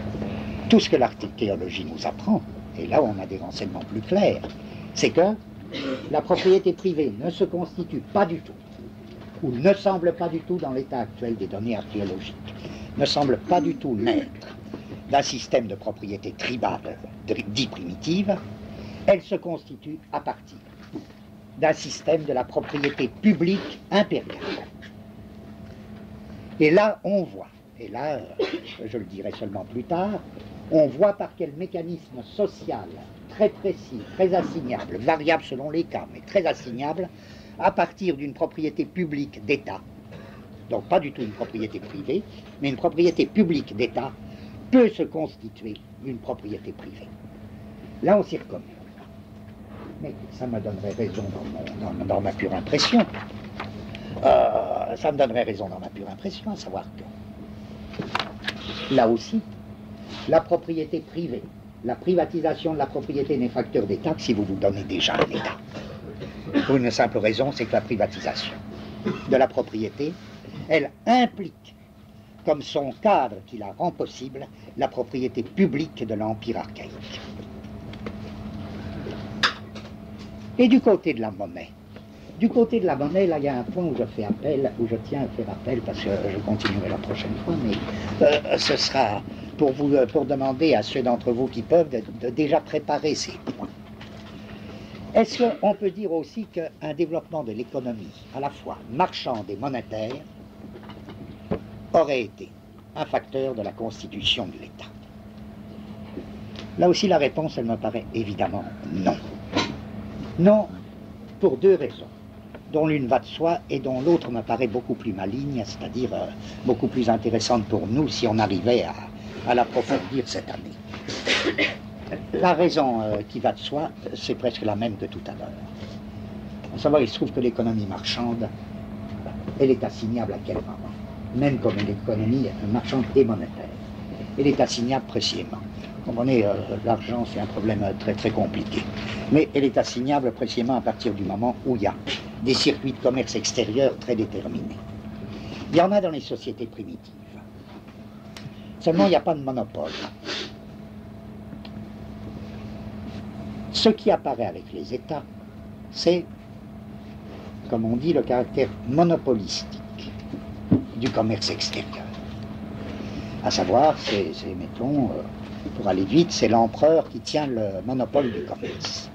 tout ce que l'archéologie nous apprend, et là où on a des renseignements plus clairs, c'est que la propriété privée ne se constitue pas du tout, ou ne semble pas du tout dans l'état actuel des données archéologiques, ne semble pas du tout naître d'un système de propriété tribale dit primitive, elle se constitue à partir d'un système de la propriété publique impériale. Et là, on voit, et là, je le dirai seulement plus tard, on voit par quel mécanisme social très précis, très assignable, variable selon les cas, mais très assignable, à partir d'une propriété publique d'État, donc pas du tout une propriété privée, mais une propriété publique d'État, peut se constituer une propriété privée. Là, on s'y reconnaît. Mais ça me donnerait raison dans ma pure impression. Ça me donnerait raison dans ma pure impression, à savoir que, là aussi, la propriété privée, la privatisation de la propriété n'est facteur d'État que si vous vous donnez déjà un État. Pour une simple raison, c'est que la privatisation de la propriété, elle implique, comme son cadre qui la rend possible, la propriété publique de l'Empire archaïque. Et du côté de la monnaie, là, il y a un point où je fais appel, où je tiens à faire appel, parce que je continuerai la prochaine fois, mais ce sera pour demander à ceux d'entre vous qui peuvent de déjà préparer ces points. Est-ce qu'on peut dire aussi qu'un développement de l'économie, à la fois marchande et monétaire, aurait été un facteur de la constitution de l'État? Là aussi, la réponse, elle me paraît évidemment non. Non, pour deux raisons, dont l'une va de soi et dont l'autre me paraît beaucoup plus maligne, c'est-à-dire beaucoup plus intéressante pour nous si on arrivait à l'approfondir cette année. La raison qui va de soi, c'est presque la même que tout à l'heure. À savoir, il se trouve que l'économie marchande, elle est assignable à quel moment? Même comme l'économie marchande et monétaire. Elle est assignable précisément. Vous comprenez, l'argent, c'est un problème très très compliqué. Mais elle est assignable précisément à partir du moment où il y a des circuits de commerce extérieurs très déterminés. Il y en a dans les sociétés primitives. Seulement, il n'y a pas de monopole. Ce qui apparaît avec les États, c'est, comme on dit, le caractère monopolistique du commerce extérieur. À savoir, mettons, pour aller vite, c'est l'empereur qui tient le monopole du commerce.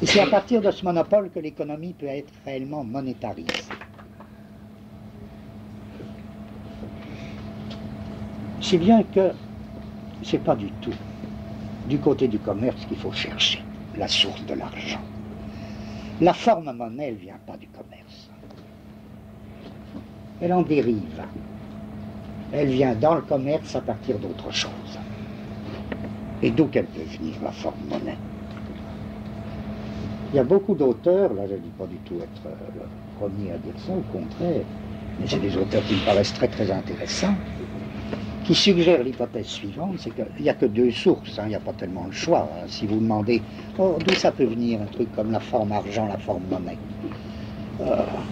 Et c'est à partir de ce monopole que l'économie peut être réellement monétarisée. Si bien que c'est pas du tout du côté du commerce qu'il faut chercher la source de l'argent. La forme monnaie, elle ne vient pas du commerce. Elle en dérive. Elle vient dans le commerce à partir d'autre chose. Et d'où qu'elle peut venir, la forme monnaie? Il y a beaucoup d'auteurs, là je ne dis pas du tout être le premier à dire ça, au contraire, mais c'est des auteurs qui me paraissent très très intéressants, qui suggèrent l'hypothèse suivante, c'est qu'il n'y a que deux sources, hein, il n'y a pas tellement le choix. Hein. Si vous demandez d'où ça peut venir, un truc comme la forme argent, la forme monnaie,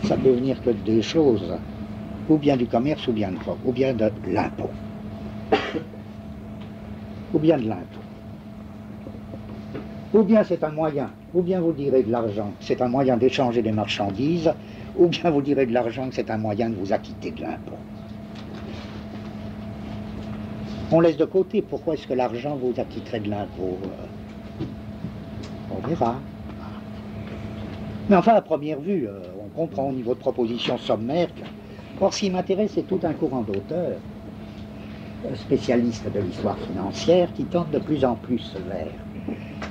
ça peut venir que de deux choses, ou bien du commerce, ou bien de l'impôt. Ou bien de l'impôt. Ou bien c'est un moyen, ou bien vous direz de l'argent, c'est un moyen d'échanger des marchandises, ou bien vous direz de l'argent que c'est un moyen de vous acquitter de l'impôt. On laisse de côté pourquoi est-ce que l'argent vous acquitterait de l'impôt. On verra. Mais enfin, à première vue, on comprend au niveau de propositions sommaires. Or, ce qui m'intéresse, c'est tout un courant d'auteurs, spécialistes de l'histoire financière, qui tentent de plus en plus vers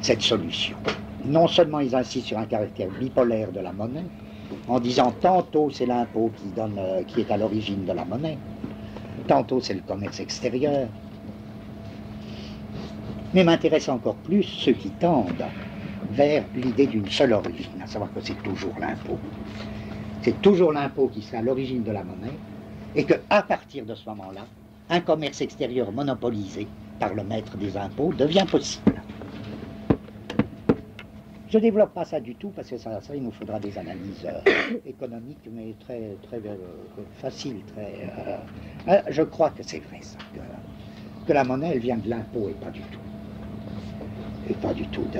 cette solution. Non seulement ils insistent sur un caractère bipolaire de la monnaie, en disant tantôt c'est l'impôt qui est à l'origine de la monnaie, tantôt c'est le commerce extérieur. Mais m'intéresse encore plus ceux qui tendent vers l'idée d'une seule origine, à savoir que c'est toujours l'impôt. C'est toujours l'impôt qui sera à l'origine de la monnaie, et qu'à partir de ce moment-là, un commerce extérieur monopolisé par le maître des impôts devient possible. Je ne développe pas ça du tout, parce que ça il nous faudra des analyses économiques, mais très, très faciles. Je crois que c'est vrai, ça, que la monnaie, elle vient de l'impôt, et pas du tout. Et pas du tout de...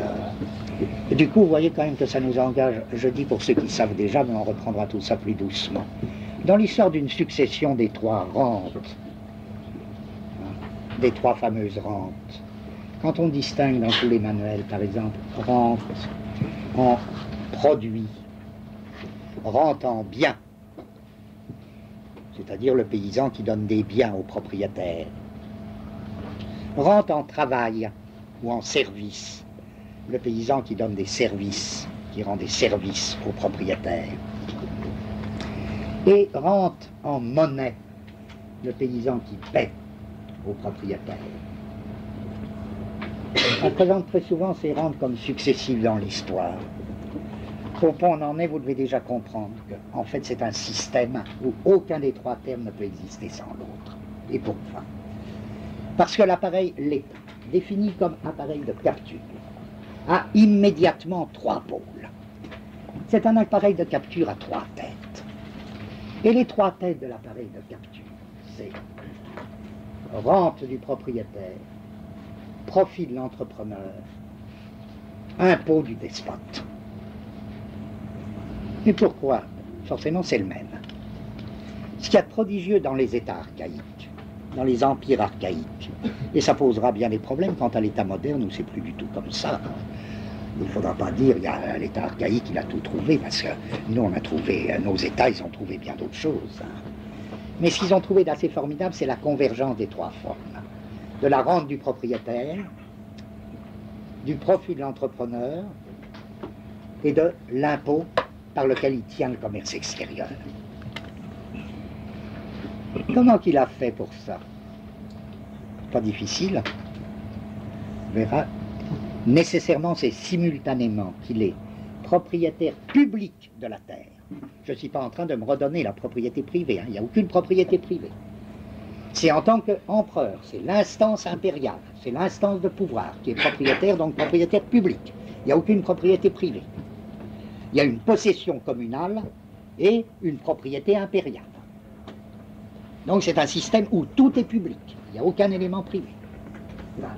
Et du coup, vous voyez quand même que ça nous engage, je dis pour ceux qui savent déjà, mais on reprendra tout ça plus doucement. Dans l'histoire d'une succession des trois rentes, des trois fameuses rentes, quand on distingue dans tous les manuels, par exemple, rente en produit, rente en biens, c'est-à-dire le paysan qui donne des biens aux propriétaires, rente en travail ou en service, le paysan qui donne des services, qui rend des services aux propriétaires, et rente en monnaie, le paysan qui paie aux propriétaires. On présente très souvent ces rentes comme successives dans l'histoire. Au point où on en est, vous devez déjà comprendre qu'en fait c'est un système où aucun des trois termes ne peut exister sans l'autre. Et pourquoi? Parce que l'appareil, l'État, défini comme appareil de capture, a immédiatement trois pôles. C'est un appareil de capture à trois têtes. Et les trois têtes de l'appareil de capture, c'est rente du propriétaire, profit de l'entrepreneur, impôt du despote. Et pourquoi? Forcément, c'est le même. Ce qu'il y a de prodigieux dans les États archaïques, dans les empires archaïques, et ça posera bien des problèmes quant à l'État moderne où c'est plus du tout comme ça. Il ne faudra pas dire, l'État archaïque, il a tout trouvé, parce que nous, on a trouvé, nos États, ils ont trouvé bien d'autres choses. Mais ce qu'ils ont trouvé d'assez formidable, c'est la convergence des trois formes. de la rente du propriétaire, du profit de l'entrepreneur et de l'impôt par lequel il tient le commerce extérieur. Comment qu'il a fait pour ça? Pas difficile. On verra. Nécessairement, c'est simultanément qu'il est propriétaire public de la terre. Je ne suis pas en train de me redonner la propriété privée, hein. Il n'y a aucune propriété privée. C'est en tant qu'empereur, c'est l'instance impériale, c'est l'instance de pouvoir qui est propriétaire, donc propriétaire public. Il n'y a aucune propriété privée. Il y a une possession communale et une propriété impériale. Donc c'est un système où tout est public, il n'y a aucun élément privé. Voilà.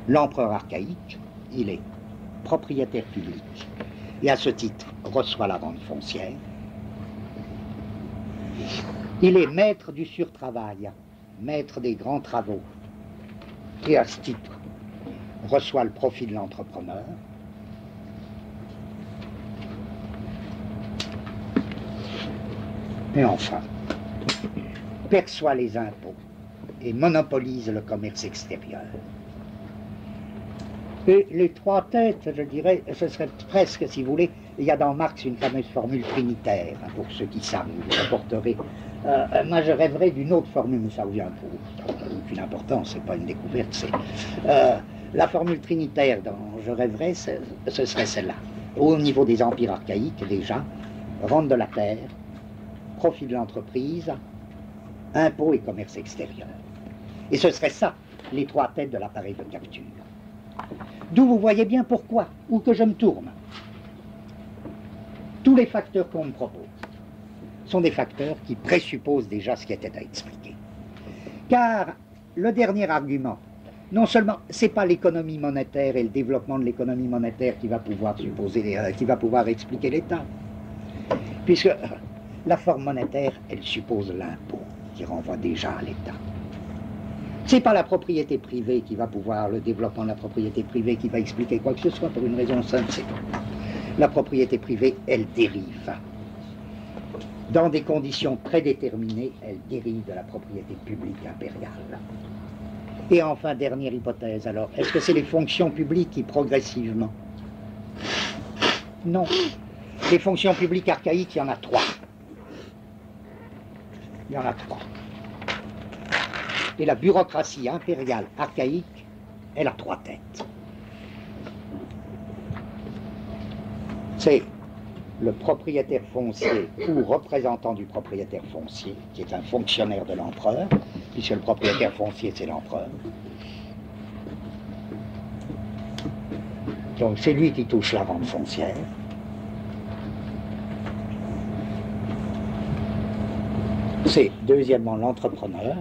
L'empereur archaïque, il est propriétaire public et à ce titre reçoit la rente foncière. Il est maître du surtravail, maître des grands travaux et à ce titre reçoit le profit de l'entrepreneur. Et enfin, perçoit les impôts et monopolise le commerce extérieur. Et les trois têtes, je dirais, ce serait presque, si vous voulez, il y a dans Marx une fameuse formule trinitaire, hein, pour ceux qui savent, vous apporterez. Moi, je rêverais d'une autre formule, mais ça revient pour aucune importance, c'est pas une découverte, c'est... la formule trinitaire dont je rêverais, ce serait celle-là. Au niveau des empires archaïques, déjà, rente de la terre, profit de l'entreprise, impôts et commerce extérieur. Et ce serait ça, les trois têtes de l'appareil de capture. D'où vous voyez bien pourquoi, où que je me tourne. Tous les facteurs qu'on me propose sont des facteurs qui présupposent déjà ce qui était à expliquer. Car le dernier argument, non seulement ce n'est pas l'économie monétaire et le développement de l'économie monétaire qui va pouvoir expliquer l'État, puisque la forme monétaire, elle suppose l'impôt, qui renvoie déjà à l'État. Ce n'est pas la propriété privée qui va pouvoir, le développement de la propriété privée qui va expliquer quoi que ce soit pour une raison simple, c'est que la propriété privée, elle dérive. Dans des conditions prédéterminées, elle dérive de la propriété publique impériale. Et enfin, dernière hypothèse, alors, est-ce que c'est les fonctions publiques qui progressivement? Non. Les fonctions publiques archaïques, il y en a trois. Il y en a trois. Et la bureaucratie impériale archaïque, elle a trois têtes. C'est le propriétaire foncier ou représentant du propriétaire foncier, qui est un fonctionnaire de l'empereur, puisque le propriétaire foncier, c'est l'empereur. Donc c'est lui qui touche la rente foncière. C'est deuxièmement l'entrepreneur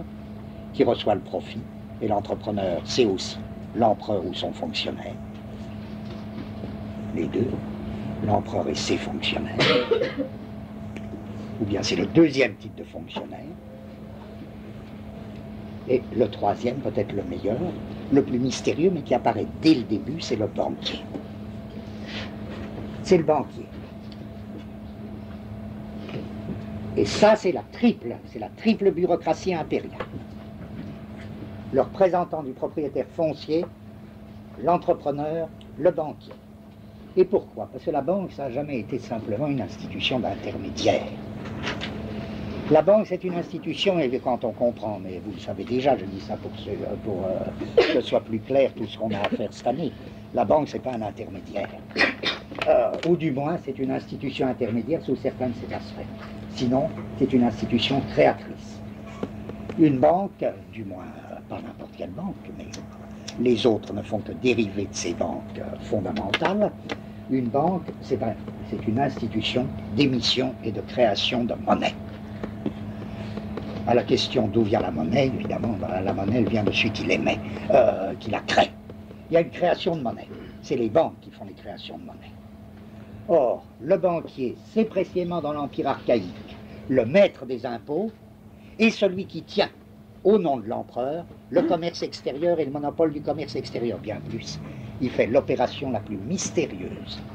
qui reçoit le profit, et l'entrepreneur, c'est aussi l'empereur ou son fonctionnaire. Les deux, l'empereur et ses fonctionnaires. Ou bien c'est le deuxième type de fonctionnaire. Et le troisième, peut-être le meilleur, le plus mystérieux, mais qui apparaît dès le début, c'est le banquier. C'est le banquier. Et ça, c'est la triple bureaucratie impériale. Le représentant du propriétaire foncier, l'entrepreneur, le banquier. Et pourquoi? Parce que la banque, ça n'a jamais été simplement une institution d'intermédiaire. La banque, c'est une institution, et quand on comprend, mais vous le savez déjà, je dis ça pour que ce soit plus clair tout ce qu'on a à faire cette année, la banque, c'est pas un intermédiaire. Ou du moins, c'est une institution intermédiaire sous certains de ses aspects. Sinon, c'est une institution créatrice. Une banque, du moins, pas n'importe quelle banque, mais les autres ne font que dériver de ces banques fondamentales. Une banque, c'est une institution d'émission et de création de monnaie. À la question d'où vient la monnaie, évidemment, la monnaie, elle vient de celui qui l'émet, qui la crée. Il y a une création de monnaie. C'est les banques qui font les créations de monnaie. Or, le banquier, c'est précisément dans l'Empire archaïque le maître des impôts et celui qui tient, au nom de l'empereur, le commerce extérieur et le monopole du commerce extérieur, bien plus. Il fait l'opération la plus mystérieuse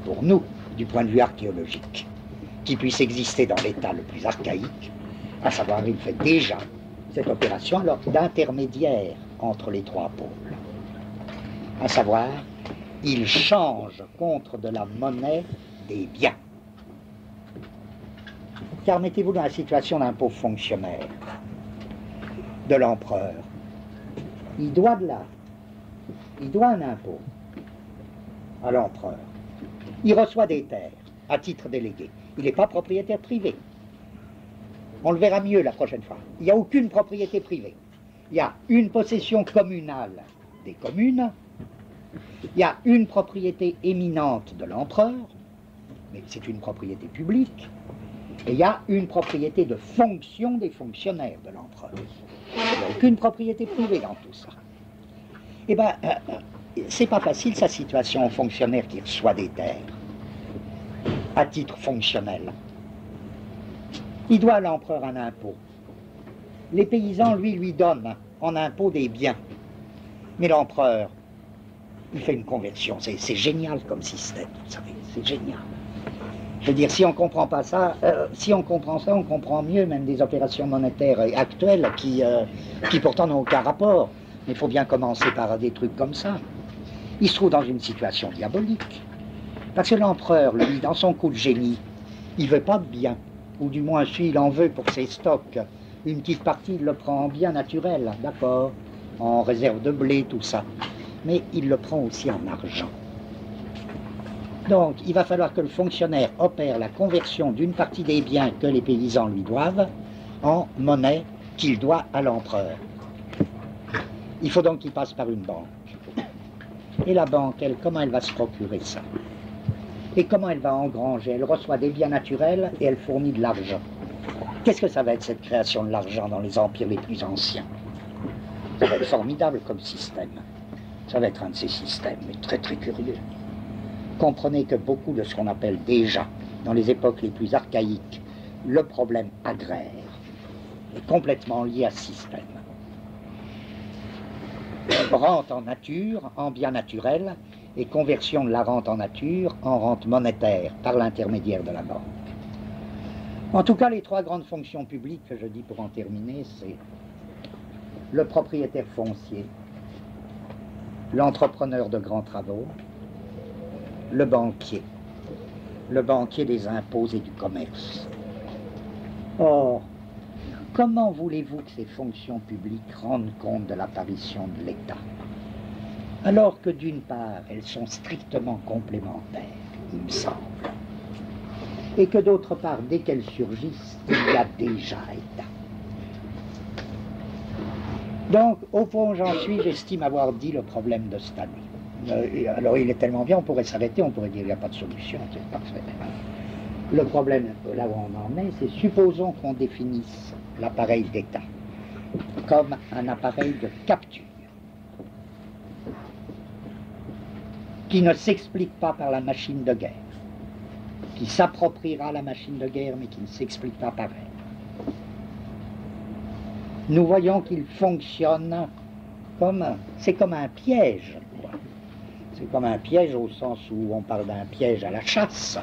pour nous, du point de vue archéologique, qui puisse exister dans l'état le plus archaïque, à savoir, il fait déjà cette opération alors d'intermédiaire entre les trois pôles. À savoir, il change contre de la monnaie des biens. Car mettez-vous dans la situation d'un pauvre fonctionnaire, de l'empereur. Il doit un impôt à l'empereur. Il reçoit des terres à titre délégué. Il n'est pas propriétaire privé. On le verra mieux la prochaine fois. Il n'y a aucune propriété privée. Il y a une possession communale des communes. Il y a une propriété éminente de l'empereur, mais c'est une propriété publique. Et il y a une propriété de fonction des fonctionnaires de l'empereur. Il n'y a aucune propriété privée dans tout ça. Eh bien, c'est pas facile sa situation au fonctionnaire qui reçoit des terres à titre fonctionnel. Il doit à l'empereur un impôt. Les paysans, lui donnent en impôt des biens. Mais l'empereur, il fait une conversion. C'est génial comme système, vous savez, c'est génial. Je veux dire, si on ne comprend pas ça, si on comprend ça, on comprend mieux même des opérations monétaires actuelles qui pourtant n'ont aucun rapport. Mais il faut bien commencer par des trucs comme ça. Il se trouve dans une situation diabolique. Parce que l'empereur, lui, dans son coup de génie, il ne veut pas de bien. Ou du moins, s'il en veut pour ses stocks, une petite partie, il le prend en bien naturel, d'accord, en réserve de blé, tout ça. Mais il le prend aussi en argent. Donc, il va falloir que le fonctionnaire opère la conversion d'une partie des biens que les paysans lui doivent en monnaie qu'il doit à l'empereur. Il faut donc qu'il passe par une banque. Et la banque, elle, comment elle va se procurer ça? Et comment elle va engranger? Elle reçoit des biens naturels et elle fournit de l'argent. Qu'est-ce que ça va être cette création de l'argent dans les empires les plus anciens? Ça va être formidable comme système. Ça va être un de ces systèmes, mais très très curieux. Comprenez que beaucoup de ce qu'on appelle déjà, dans les époques les plus archaïques, le problème agraire est complètement lié à ce système. Rente en nature, en bien naturel, et conversion de la rente en nature en rente monétaire par l'intermédiaire de la banque. En tout cas, les trois grandes fonctions publiques que je dis pour en terminer, c'est le propriétaire foncier, l'entrepreneur de grands travaux, le banquier des impôts et du commerce. Or, comment voulez-vous que ces fonctions publiques rendent compte de l'apparition de l'État? Alors que d'une part, elles sont strictement complémentaires, il me semble, et que d'autre part, dès qu'elles surgissent, il y a déjà État. Donc, au point où j'en suis, j'estime avoir dit le problème de cette année. Alors, il est tellement bien, on pourrait s'arrêter, on pourrait dire il n'y a pas de solution, c'est parfait. Le problème, là où on en est, c'est supposons qu'on définisse l'appareil d'État comme un appareil de capture, qui ne s'explique pas par la machine de guerre, qui s'appropriera la machine de guerre, mais qui ne s'explique pas par elle. Nous voyons qu'il fonctionne comme, c'est comme un piège, quoi. C'est comme un piège au sens où on parle d'un piège à la chasse.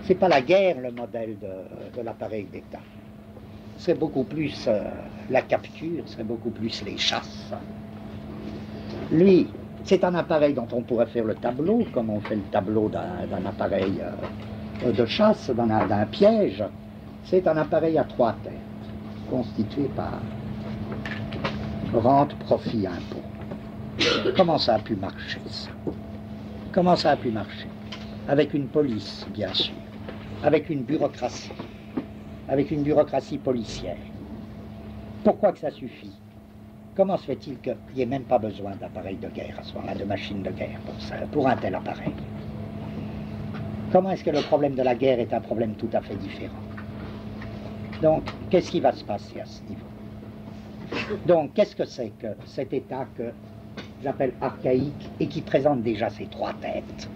C'est pas la guerre le modèle de l'appareil d'État. C'est beaucoup plus la capture, c'est beaucoup plus les chasses. Lui, c'est un appareil dont on pourrait faire le tableau, comme on fait le tableau d'un appareil de chasse, d'un piège. C'est un appareil à trois têtes, constitué par rente, profit, impôt. Comment ça a pu marcher, ça? Comment ça a pu marcher? Avec une police, bien sûr, avec une bureaucratie policière. Pourquoi que ça suffit? Comment se fait-il qu'il n'y ait même pas besoin d'appareil de guerre à ce moment-là, de machine de guerre pour ça, pour un tel appareil? Comment est-ce que le problème de la guerre est un problème tout à fait différent? Donc, qu'est-ce qui va se passer à ce niveau? Donc, qu'est-ce que c'est que cet état que j'appelle archaïque et qui présente déjà ces trois têtes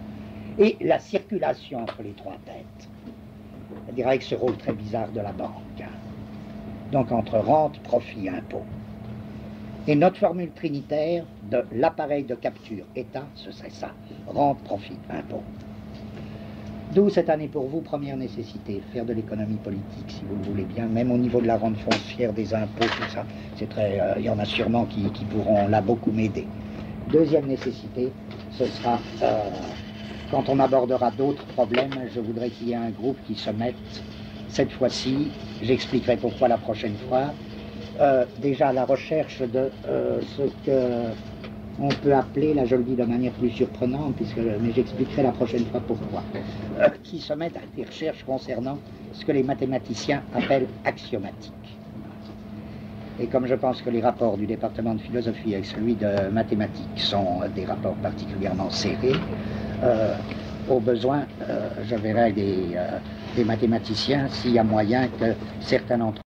et la circulation entre les trois têtes, c'est-à-dire avec ce rôle très bizarre de la banque, donc entre rente, profit, impôt. Et notre formule trinitaire de l'appareil de capture État, ce serait ça, rente, profit, impôt. D'où cette année pour vous, première nécessité, faire de l'économie politique, si vous le voulez bien, même au niveau de la rente foncière, des impôts, tout ça. C'est très, il y en a sûrement qui pourront là beaucoup m'aider. Deuxième nécessité, ce sera, quand on abordera d'autres problèmes, je voudrais qu'il y ait un groupe qui se mette, cette fois-ci, j'expliquerai pourquoi la prochaine fois, déjà à la recherche de ce que on peut appeler, là je le dis de manière plus surprenante, mais j'expliquerai la prochaine fois pourquoi, qui se mettent à des recherches concernant ce que les mathématiciens appellent axiomatique. Et comme je pense que les rapports du département de philosophie avec celui de mathématiques sont des rapports particulièrement serrés, au besoin, je verrai des mathématiciens s'il y a moyen que certains d'entre